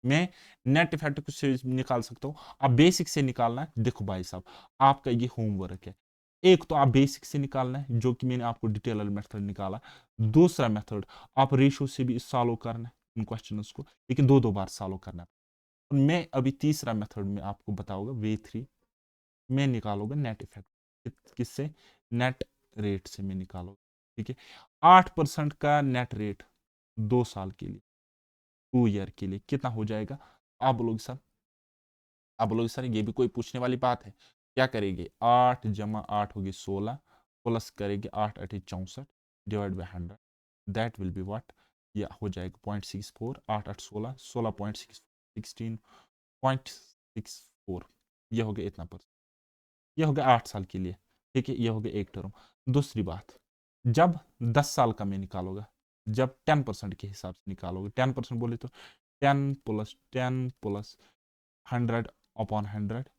A: मैं नेट इफेक्टिव से निकाल सकता हूँ। अब बेसिक से निकालना है, देखो भाई साहब आपका ये होमवर्क है, एक तो आप बेसिक से निकालना है जो कि मैंने आपको डिटेल मेथड निकाला, दूसरा मेथड आप रेशियो से भी सॉल्व करना है इन क्वेश्चंस को, लेकिन 2-2 बार सॉल्व करना है। मैं अभी तीसरा मेथड में आपको बताऊंगा, वे 3 में निकालोगे नेट इफेक्ट, किससे, नेट रेट से मैं निकालोगे। ठीक है, 8% का नेट रेट 2 साल के लिए, 2 ईयर के लिए कितना हो जाएगा। आप बोलोगे सर, आप बोलोगे सर ये भी कोई पूछने वाली बात है, क्या करेंगे, 8 + 8 होगी 16, प्लस करेंगे 8 × 8 = 64 divide by 100, that will be what, या हो जाएगा 0.64, 8 8 16, 16.64, ये हो गया इतना परसेंट, ये हो गया 8 साल के लिए। ठीक है, ये हो गया एक टर्म। दूसरी बात, जब 10 साल का में निकालोगा, जब 10% के हिसाब से निकालोगे, 10% बोले तो 10 + 10 + 100/100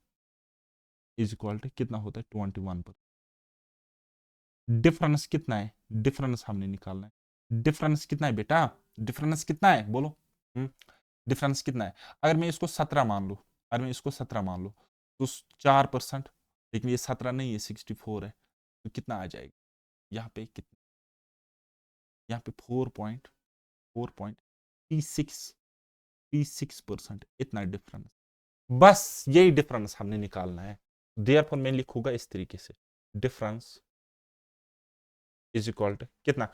A: इज इक्वल टू कितना होता है, 21%। डिफरेंस कितना है, डिफरेंस हमने निकालना है, डिफरेंस कितना है बेटा, डिफरेंस कितना है बोलो? डिफरेंस कितना है? अगर मैं इसको 17 मान लूँ, अगर मैं इसको 17 मान लूँ तो 4%, लेकिन ये 17 नहीं है 64 है, तो कितना आ जाएगा यहाँ पे? कितना? यहाँ पे 4.36%, इतना डिफरेंस। बस यही डिफरेंस हमने निकालना है। देयरफॉर मैं लिखूंगा इस तरीके से, डिफरेंस इज इक्वल टू कितना?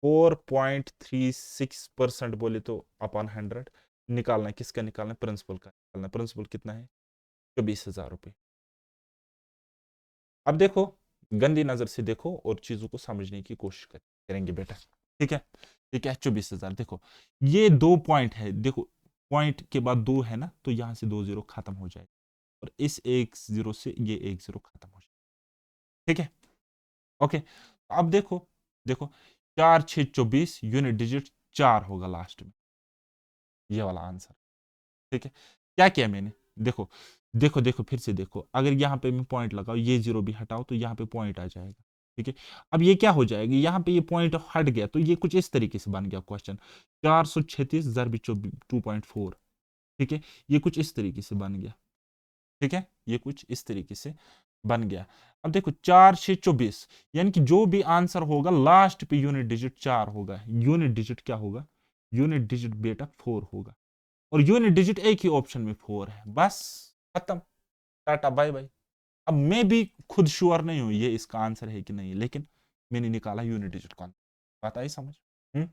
A: 4.36% बोले तो अपॉन 100 निकालना है। किसका निकालना है? प्रिंसिपल का निकालना है। प्रिंसिपल कितना है? 24,000 रुपये। अब देखो, गंदी नजर से देखो और चीजों को समझने की कोशिश करेंगे बेटा, ठीक है? ठीक है, 24,000। देखो ये 2 पॉइंट है, देखो पॉइंट के बाद 2 है ना, तो यहां से 2 जीरो खत्म हो जाएगा और इस 1 जीरो से ये 1 जीरो खत्म हो जाएगा, ठीक है? ओके, अब देखो, देखो 4 6 24 यूनिट डिजिट 4 होगा लास्ट में, ये वाला आंसर, ठीक है? क्या किया मैंने? देखो देखो देखो फिर से देखो, अगर यहाँ पे मैं पॉइंट लगाऊं, ये जीरो भी हटाओ तो यहाँ पे पॉइंट आ जाएगा, ठीक है? अब ये क्या हो जाएगा, यहाँ पे ये पॉइंट हट गया तो ये कुछ इस तरीके से बन गया क्वेश्चन, 436 ज़रब 2.4, ठीक है? ये कुछ इस तरीके से बन गया, ठीक है? ये कुछ इस तरीके से बन गया। अब देखो 4 6 24, यानी कि जो भी आंसर होगा लास्ट पे यूनिट डिजिट 4 होगा। यूनिट डिजिट क्या होगा? यूनिट डिजिट बेटा 4 होगा, और यूनिट डिजिट एक ही ऑप्शन में 4 है। बस खत्म, टाटा बाय बाय। अब मैं भी खुद श्योर नहीं हूं ये इसका आंसर है कि नहीं, लेकिन मैंने निकाला यूनिट डिजिट कौन। बात आई समझ? तो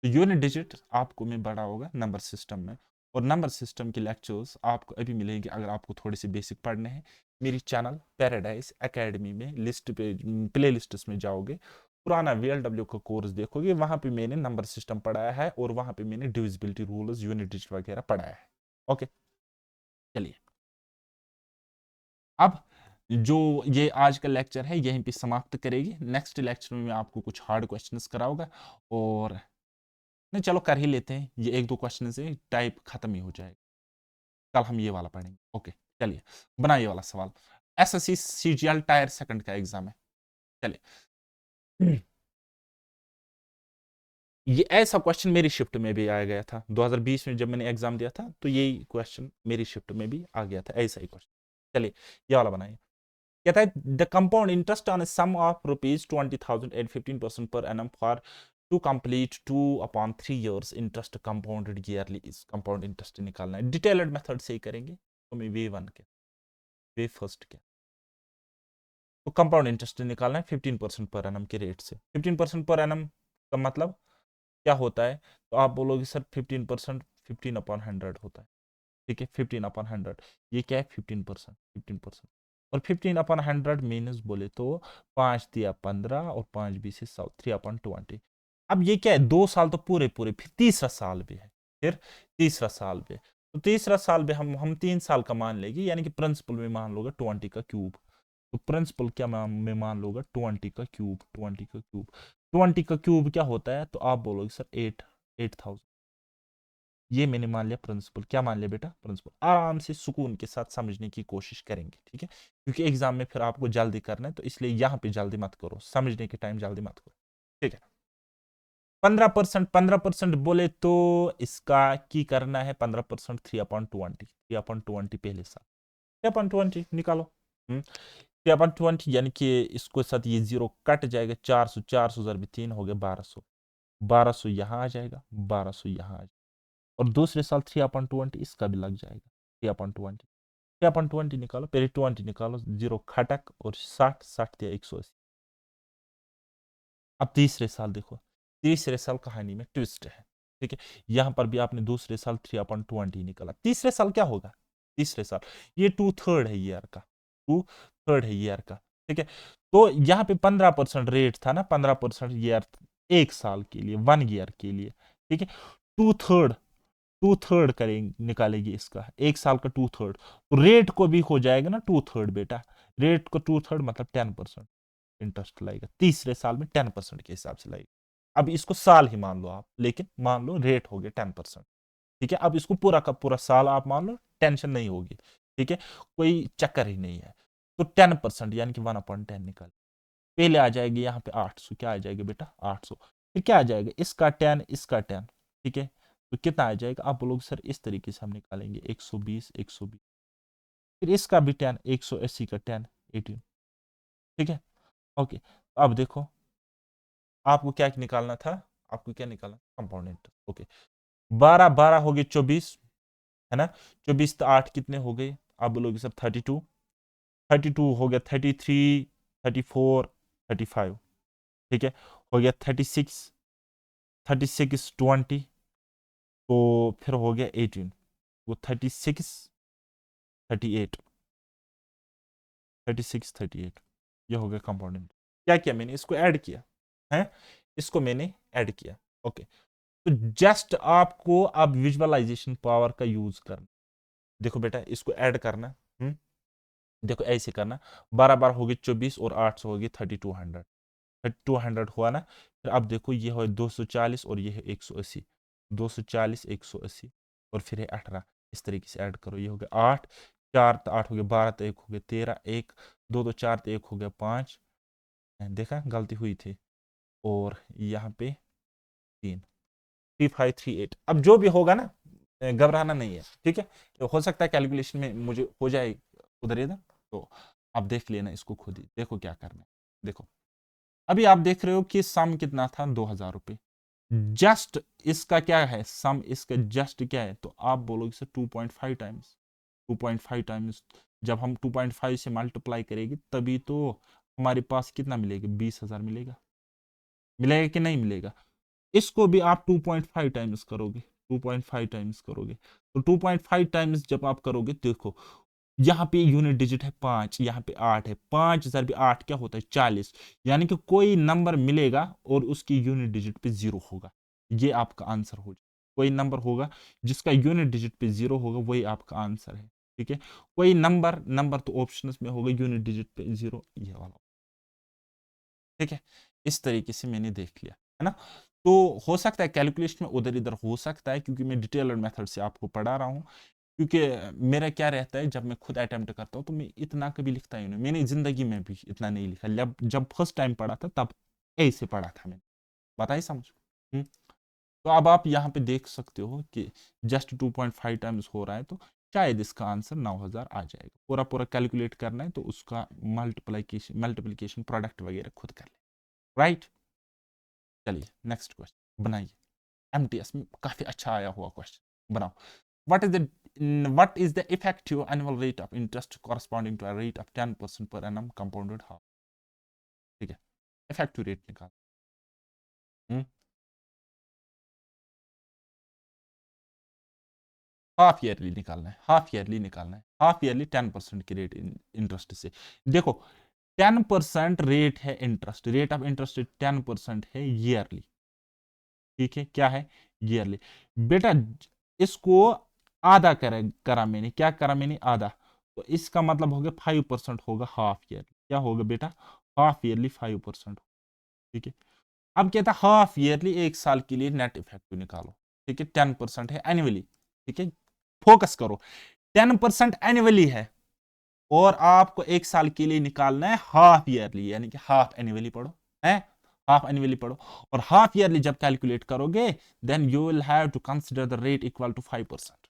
A: यूनिट डिजिट आपको में बड़ा होगा नंबर सिस्टम में, और नंबर सिस्टम के लेक्चर्स आपको अभी मिलेंगे अगर आपको थोड़े से बेसिक पढ़ने हैं। मेरी चैनल पैराडाइज एकेडमी में लिस्ट पे प्ले लिस्ट में जाओगे, पुराना वीएलडब्ल्यू का कोर्स देखोगे, वहां पे मैंने नंबर सिस्टम पढ़ाया है और वहां पे मैंने डिविजिबिलिटी रूल्स, यूनिट डिजिट वगैरह पढ़ाया है। ओके, चलिए अब जो ये आज का लेक्चर है यहीं पे समाप्त करेगी। नेक्स्ट लेक्चर में मैं आपको कुछ हार्ड क्वेश्चंस कराऊंगा, और नहीं चलो कर ही लेते हैं, ये 1 2 क्वेश्चन से टाइप खत्म ही हो जाएगा। कल हम ये वाला पढ़ेंगे। ओके, चलिए बनाइए वाला सवाल। एसएससी सीजीएल टायर सेकंड का एग्जाम है। चलिए, ये ऐसा क्वेश्चन मेरी शिफ्ट में भी आ गया था 2020 में, जब मैंने एग्जाम दिया था तो यही क्वेश्चन मेरी शिफ्ट में भी आ गया था, ऐसा ही क्वेश्चन। चलिए ये वाला बनाइए। कहता है the compound interest on sum of ₹20,000 at 15% पर annum for two complete 2/3 years interest compounded yearly. इस कंपाउंड इंटरेस्ट निकालना है, डिटेल्ड मेथड से ही करेंगे। तो मैं वे वन के वे फर्स्ट के, तो कंपाउंड इंटरेस्ट निकालना है 15% पर एनम के रेट से। 15% पर एनम का मतलब क्या होता है? तो आप बोलोगे सर 15%, 15/100 होता है, ठीक है? 15/100 ये क्या है? 15%, 15%। और 15/100 मीनस बोले तो 5 दिया 15 और 5 भी से 100, 3/20। अब ये क्या है? 2 साल तो पूरे पूरे, फिर तीसरा साल भी है, फिर तीसरा साल भी। तो तीसरा साल भी हम 3 साल का मान लेंगे, यानी कि प्रिंसिपल में मान लोगे 20 का क्यूब। तो प्रिंसिपल क्या में मान लोगे? 20 का क्यूब, 20 का क्यूब। 20 का क्यूब क्या होता है? तो आप बोलोगे सर 8000। ये मैंने मान लिया प्रिंसिपल। क्या मान लिया बेटा? प्रिंसिपल। आराम से सुकून के साथ समझने की कोशिश करेंगे, ठीक है? क्योंकि एग्जाम में फिर आपको जल्दी करना है, तो इसलिए यहां पे जल्दी मत करो, समझने के टाइम जल्दी मत करो, ठीक है? 15%, 15% बोले तो इसका की करना है 15%, 3/20, 3/20 पहले साल, 3/20 निकालो। 3/20 यानी कि इसको साथ ये जीरो कट जाएगा, 400, 400 ज़रब 3 हो गया 1200, 1200 यहाँ आ जाएगा, 1200 यहाँ आ जाएगा, और दूसरे साल 3/20 इसका भी लग जाएगा, 3/20, 3/20 निकालो, पहले 20 निकालो, जीरो खटक और 60, 60 दिया 180। अब तीसरे साल देखो, तीसरे साल कहानी में ट्विस्ट है, ठीक है? यहां पर भी आपने दूसरे साल 3/20 निकाला। तीसरे साल क्या होगा? तीसरे साल ये 2/3 है ईयर का, 2/3 है ईयर का, ठीक है? तो यहाँ पे 15% रेट था ना, 15% ईयर, 1 साल के लिए, 1 ईयर के लिए, ठीक है? 2/3, 2/3 करेंगे, निकालेगी इसका 1 साल का 2/3, तो रेट को भी हो जाएगा ना 2/3 बेटा। रेट को 2/3 मतलब 10% इंटरेस्ट लगेगा तीसरे साल में, 10% के हिसाब से लगेगा। अब इसको साल ही मान लो आप, लेकिन मान लो रेट हो गया 10%, ठीक है? अब इसको पूरा का पूरा साल आप मान लो, टेंशन नहीं होगी, ठीक है? कोई चक्कर ही नहीं है। तो 10% यानी कि 1/10 निकाल, पहले आ जाएगी यहाँ पे 800, क्या आ जाएगा बेटा? 800। फिर क्या आ जाएगा? इसका 10, इसका 10, ठीक है, तो कितना आ जाएगा? आप बोलोगे सर इस तरीके से हम निकालेंगे 120 120, फिर इसका भी 10 180 का 10 18। ठीक है, ओके, तो अब देखो आपको क्या निकालना था, आपको क्या निकालना कंपाउंड इंटरेस्ट। ओके, 12 12 हो गए 24, है ना, 24 तो 8 कितने हो गए? आप बोलोगे सर 32, 32 हो गया 33, 34, 35। ठीक है, हो गया 36, 36 20, तो फिर हो गया 18, वो 36 38, 36 38, ये हो गया कंपाउंड। क्या किया मैंने? इसको ऐड किया है, इसको मैंने ऐड किया। ओके, तो जस्ट आपको अब विजुअलाइजेशन पावर का यूज करना। देखो बेटा, इसको ऐड करना। देखो ऐसे करना, 12 बार हो गए 24 और 8 से हो गए 3200, 3200 हुआ ना। फिर अब देखो ये हो 240 और ये है 180, 240 180 और फिर है 18। इस तरीके से ऐड करो, ये हो गया 8, 4 तो 8 हो गया, 12 तो 1 हो गया 13, 1 2 तो 4 तो 1 हो गया 5। देखा गलती हुई थी, और यहाँ पे 3, 3538। अब जो भी होगा ना, घबराना नहीं है, ठीक है। तो हो सकता है कैलकुलेशन में मुझे हो जाए उधर इधर, तो आप देख लेना इसको खुद ही, देखो क्या करना है। देखो अभी आप देख रहे हो कि सम कितना था, 2000 रुपये। जस्ट इसका क्या है सम, इसका जस्ट क्या है, तो आप बोलोगे सर 2.5 टाइम्स, 2.5 टाइम्स। जब हम 2.5 से मल्टीप्लाई करेंगे तभी तो हमारे पास कितना मिलेगा, 20,000 मिलेगा। मिलेगा कि नहीं मिलेगा? इसको भी आप 2.5 टाइम्स करोगे, 2.5 टाइम्स करोगे, तो 2.5 टाइम्स जब आप करोगे, देखो यहाँ पे यूनिट डिजिट है 5, यहाँ पे 8 है, 5,000 भी 8 क्या होता है 40। यानी कि कोई नंबर मिलेगा और उसकी यूनिट डिजिट पे 0 होगा, ये आपका आंसर हो जाए। कोई नंबर होगा जिसका यूनिट डिजिट पे 0 होगा, वही आपका आंसर है। ठीक है, कोई नंबर, नंबर तो ऑप्शंस में होगा, यूनिट डिजिट पे 0, ये वाला। ठीक है, इस तरीके से मैंने देख लिया, है ना। तो हो सकता है कैलकुलेशन में उधर इधर हो सकता है, क्योंकि मैं डिटेलर मेथड से आपको पढ़ा रहा हूँ। क्योंकि मेरा क्या रहता है, जब मैं खुद अटेम्प्ट करता हूँ तो मैं इतना कभी लिखता ही नहीं, मैंने जिंदगी में भी इतना नहीं लिखा। जब जब फर्स्ट टाइम पढ़ा था तब ऐसे पढ़ा था मैंने, बताइए समझ। हम्म, तो अब आप यहाँ पे देख सकते हो कि जस्ट 2.5 टाइम्स हो रहा है, तो शायद इसका आंसर 9,000 आ जाएगा। पूरा पूरा कैलकुलेट करना है तो उसका मल्टीप्लिकेशन मल्टीप्लिकेशन प्रोडक्ट वगैरह खुद कर ले, राइट। चलिए नेक्स्ट क्वेश्चन बनाइए, एमटीएस में काफी अच्छा आया हुआ क्वेश्चन बनाओ। what is the what is the effective annual rate of interest corresponding to a rate of 10% per annum compounded half? ठीक है, इफेक्टिव रेट निकाल। हम्म हाफ ईयरली निकालना है, हाफ ईयरली निकालना है, हाफ ईयरली 10% की रेट इंटरेस्ट से। देखो 10% रेट है इंटरेस्ट, रेट ऑफ इंटरेस्ट 10% है ईयरली। ठीक है, क्या है ईयरली। बेटा इसको आधा करा मैंने, क्या करा मैंने, आधा। तो इसका मतलब हो गया 5% होगा हाफ ईयरली। क्या होगा बेटा, हाफ ईयरली 5%। ठीक है, अब कहता है हाफ ईयरली, एक साल के लिए नेट इफेक्टिव निकालो। ठीक है, 10% है एनुअली। ठीक है, फोकस करो, 10% एनुअली है, और आपको एक साल के लिए निकालना है हाफ ईयरली, यानी कि हाफ एनुअली पढ़ो, है हाफ एनुअली पढ़ो। और हाफ ईयरली जब कैलकुलेट करोगे, then you will have to consider the rate equal to 5%।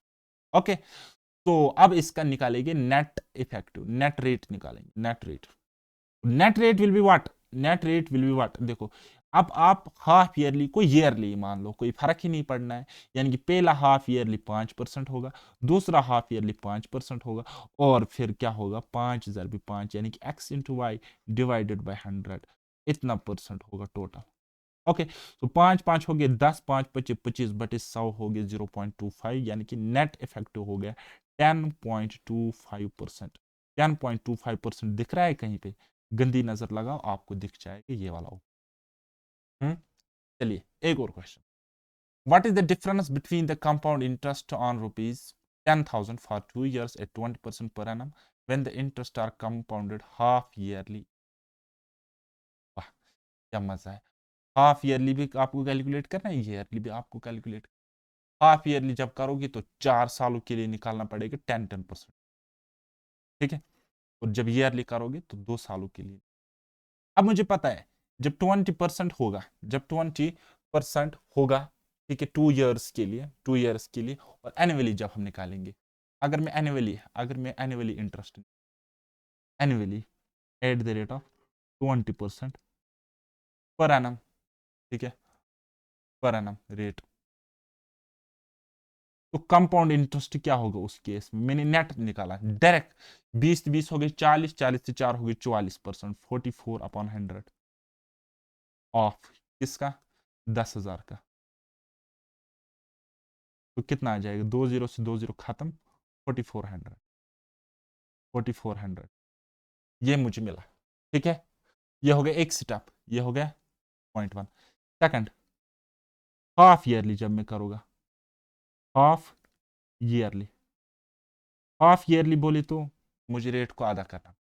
A: Okay, तो अब इसका निकालेंगे नेट इफेक्टिव, नेट रेट निकालेंगे, net rate. Net rate will be what, net rate will be what, देखो अब आप हाफ ईयरली को ईयरली मान लो, कोई फर्क ही नहीं पड़ना है। यानी कि पहला हाफ ईयरली 5% होगा, दूसरा हाफ ईयरली 5% होगा, और फिर क्या होगा 5,000 भी 5, यानी कि x into y divided by 100, इतना परसेंट होगा टोटल। ओके, तो 5 5 हो गए 10, 5 25 25 बटे 100 हो गए 0.25, यानी कि नेट इफेक्टिव हो गया 10.25%। 10.25% दिख रहा है कहीं पे? गंदी नजर लगाओ, आपको दिख जाएगा ये वाला। हम्म चलिए एक और question. What is the difference between the compound interest on rupees 10,000 for 2 years at 20% per annum when the interest are compounded half yearly? वाह, क्या मजा है। हाफ ईयरली भी आपको कैलकुलेट करना है, ईयरली भी आपको कैलकुलेट। हाफ ईयरली जब करोगे तो 4 सालों के लिए निकालना पड़ेगा 10% ठीक है, और जब ईयरली करोगे तो 2 सालों के लिए। अब मुझे पता है जब 20% होगा, जब 20% होगा ठीक है, 2 इयर्स के लिए, 2 इयर्स के लिए। और एनुअली जब हम निकालेंगे, अगर मैं annually interest annually at the rate of 20% per annum, ठीक है, पर एनम रेट, तो कंपाउंड इंटरेस्ट क्या होगा उस केस में? मैंने नेट निकाला डायरेक्ट, 20 हो गई 40, 40 से 4 हो गई 44%, 44/100 ऑफ किसका? 10,000 का। तो कितना आ जाएगा? 20 से 20 खत्म, 4400, 4400 ये मुझे मिला। ठीक है, ये हो गया एक स्टेप, ये हो गया .1। सेकंड, हाफ ईयरली जब मैं करूँगा, हाफ ईयरली, हाफ ईयरली बोली तो मुझे रेट को आधा करना।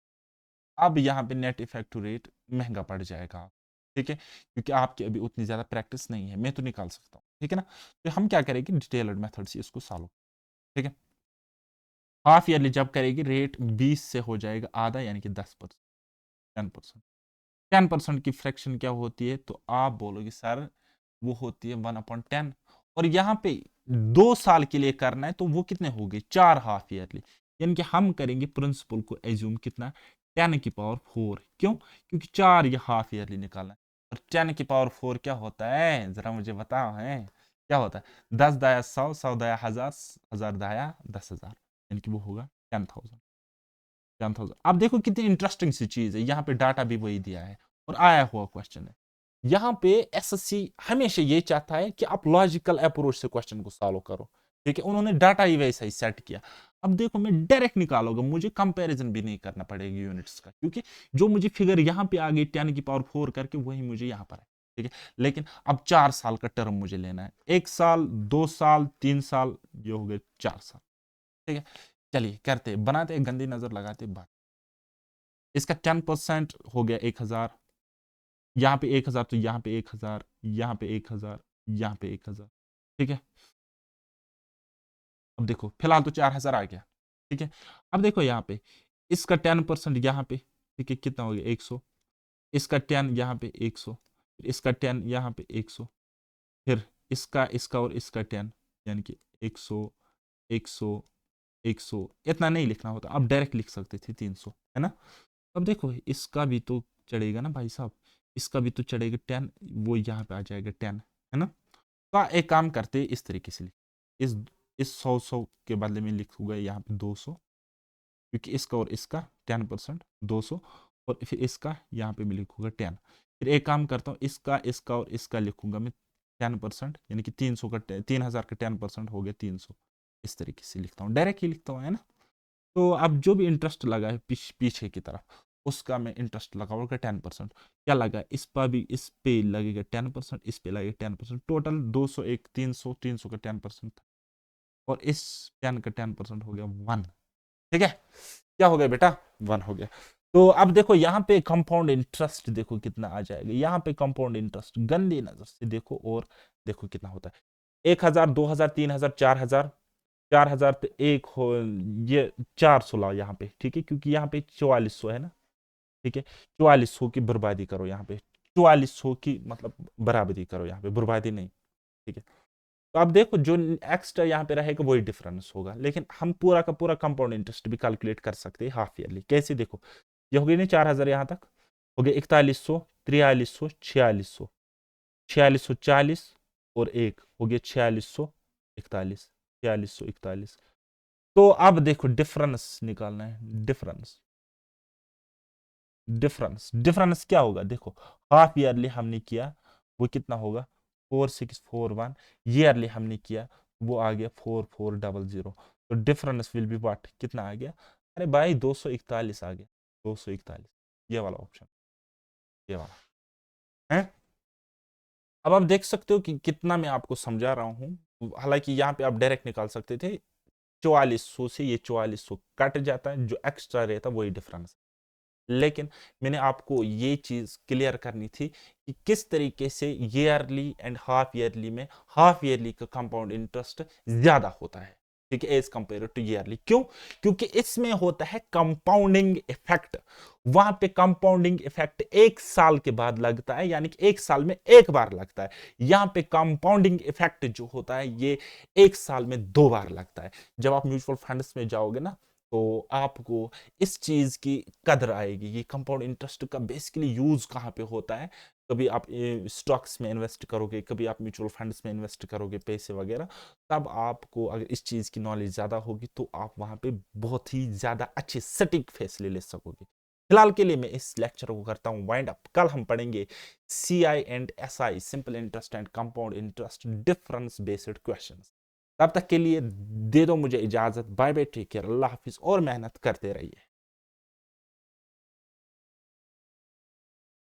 A: अब यहाँ पे नेट इफेक्टिव रेट महंगा पड़ जाएगा, ठीक है, क्योंकि आपकी अभी उतनी ज़्यादा प्रैक्टिस नहीं है। मैं तो निकाल सकता हूँ, ठीक है ना। तो हम क्या करेंगे, डिटेल्ड मेथड से इसको सॉल्व, ठीक है। हाफ ईयरली जब करेगी, रेट 20 से हो जाएगा आधा, यानी कि 10%, 10%। 10% की फ्रैक्शन क्या होती है? तो आप बोलोगे सर वो होती है 1/10, और यहाँ पे 2 साल के लिए करना है, तो वो कितने हो गए? 4 हाफ ईयरली। यानी कि हम करेंगे प्रिंसिपल को एज्यूम कितना? 10⁴। क्यों? क्योंकि 4 ये हाफ ईयरली निकालना है। और 10⁴ क्या होता है? जरा मुझे बताओ, है क्या होता है? 10 दाया 100, 100 दाया 1000, 1000 दाया 10,000, यानी कि वो होगा 10,000, 10,000। अब देखो कितनी इंटरेस्टिंग सी चीज है, यहाँ पे डाटा भी वही दिया है और आया हुआ क्वेश्चन है। यहाँ पे एसएससी हमेशा ये चाहता है कि आप लॉजिकल अप्रोच से क्वेश्चन को सॉल्व करो, ठीक है। उन्होंने डाटा ही वैसा ही सेट किया। अब देखो मैं डायरेक्ट निकालूंगा, मुझे कंपैरिजन भी नहीं करना पड़ेगा यूनिट्स का, क्योंकि जो मुझे फिगर यहाँ पे आ गई 10⁴ करके, वही मुझे यहाँ पर है, ठीक है। लेकिन अब 4 साल का टर्म मुझे लेना है, 1 साल, 2 साल, 3 साल, ये हो गए 4 साल, ठीक है। चलिए करते, बनाते, गंदी नजर लगाते बात। इसका 10% हो गया 1000, यहाँ पे 1000, तो यहाँ पे 1000, यहाँ पे 1000, यहाँ पे 1000, ठीक है। अब देखो फिलहाल तो 4000 आ गया, ठीक है। अब देखो यहाँ पे इसका 10% यहाँ पे, ठीक है, कितना हो गया? 100। इसका 10 यहाँ पे 100, इसका 10 यहाँ पे 100, फिर इसका और इसका 10, यानी कि 100, 100, 100। इतना नहीं लिखना होता, अब डायरेक्ट लिख सकते थे 300, है ना। अब देखो इसका भी तो चढ़ेगा ना भाई साहब, इसका भी तो चढ़ेगा 10, वो यहाँ पे आ जाएगा 10, है ना। तो एक काम करते हैं, इस तरीके से लिख, इस इस 100 के बदले में लिखूंगा यहाँ पे 200, क्योंकि इसका और इसका 10% 200, और फिर इसका यहाँ पे मैं लिखूंगा 10। फिर एक काम करता हूँ, इसका इसका और इसका लिखूंगा मैं 10%, यानी कि 300 का 3000 का 10% हो गया 300। इस तरीके से लिखता हूँ, डायरेक्ट ही लिखता हूँ, है ना। तो अब जो भी इंटरेस्ट लगा है पीछे की तरफ, उसका मैं इंटरेस्ट लगाऊंगा 10%। क्या लगा? इस पर भी, इस पे लगेगा 10%, इस पे लगेगा 10%, टोटल 201, 300, 300 का 10% था, और इस 10 का 10% हो गया 1, ठीक है। क्या हो गया बेटा? 1 हो गया। तो अब देखो यहाँ पे कंपाउंड इंटरेस्ट देखो कितना आ जाएगा। यहाँ पे कंपाउंड इंटरेस्ट गंदी नजर से देखो, और देखो कितना होता है। 1000, 2000, 3000, 4000, 4000 तो एक हो, ये 400 लाओ यहाँ पे, ठीक है, क्योंकि यहाँ पे 4400 है ना, ठीक है। 4400 की बर्बादी करो यहाँ पे, 4400 की मतलब बराबरी करो यहाँ पे, बर्बादी नहीं, ठीक है। तो आप देखो जो एक्स्ट्रा यहाँ पे रहेगा वही डिफरेंस होगा, लेकिन हम पूरा का पूरा कंपाउंड इंटरेस्ट भी कैलकुलेट कर सकते हैं हाफ ईयरली। कैसे? देखो ये हो गई नहीं 4000, यहाँ तक हो गया 4100, 4300, 4600, 4640 और एक हो गया 4641, 4641। तो अब देखो डिफरेंस निकालना है, डिफरेंस, डिफरेंस क्या होगा? देखो हाफ ईयरली हमने किया, वो कितना होगा? 4641। ईयरली हमने किया, वो आ गया 4400। तो डिफरेंस विल बी व्हाट? कितना आ गया? अरे भाई 241 आ गया, 241, ये वाला ऑप्शन, ये वाला है। अब आप देख सकते हो कि कितना मैं आपको समझा रहा हूं। हालांकि यहाँ पे आप डायरेक्ट निकाल सकते थे, 4400 से ये 4400 कट जाता है, जो एक्स्ट्रा रहता है वही डिफरेंस। लेकिन मैंने आपको ये चीज क्लियर करनी थी कि किस तरीके से ईयरली एंड हाफ ईयरली में, हाफ ईयरली का कंपाउंड इंटरेस्ट ज्यादा होता है, ठीक है, एज कंपेयर टू ईयरली। क्यों? क्योंकि इसमें होता है कंपाउंडिंग इफेक्ट। वहां पे कंपाउंडिंग इफेक्ट 1 साल के बाद लगता है, यानी कि 1 साल में एक बार लगता है। यहां पे कंपाउंडिंग इफेक्ट जो होता है ये 1 साल में 2 बार लगता है। जब आप म्यूचुअल फंड्स में जाओगे ना, तो आपको इस चीज की कदर आएगी। ये कंपाउंड इंटरेस्ट का बेसिकली यूज कहाँ पे होता है, कभी आप स्टॉक्स में इन्वेस्ट करोगे, कभी आप म्यूचुअल फंड्स में इन्वेस्ट करोगे पैसे वगैरह, तब आपको अगर इस चीज की नॉलेज ज्यादा होगी तो आप वहां पे बहुत ही ज्यादा अच्छे सटीक फैसले ले सकोगे। फिलहाल के लिए मैं इस लेक्चर को करता हूं वाइंड अप। कल हम पढ़ेंगे CI and SI, simple interest and compound interest difference based questions. तब तक के लिए दे दो मुझे इजाजत। बाय बाय, टेक केयर, अल्लाह हाफिज और मेहनत करते रहिए।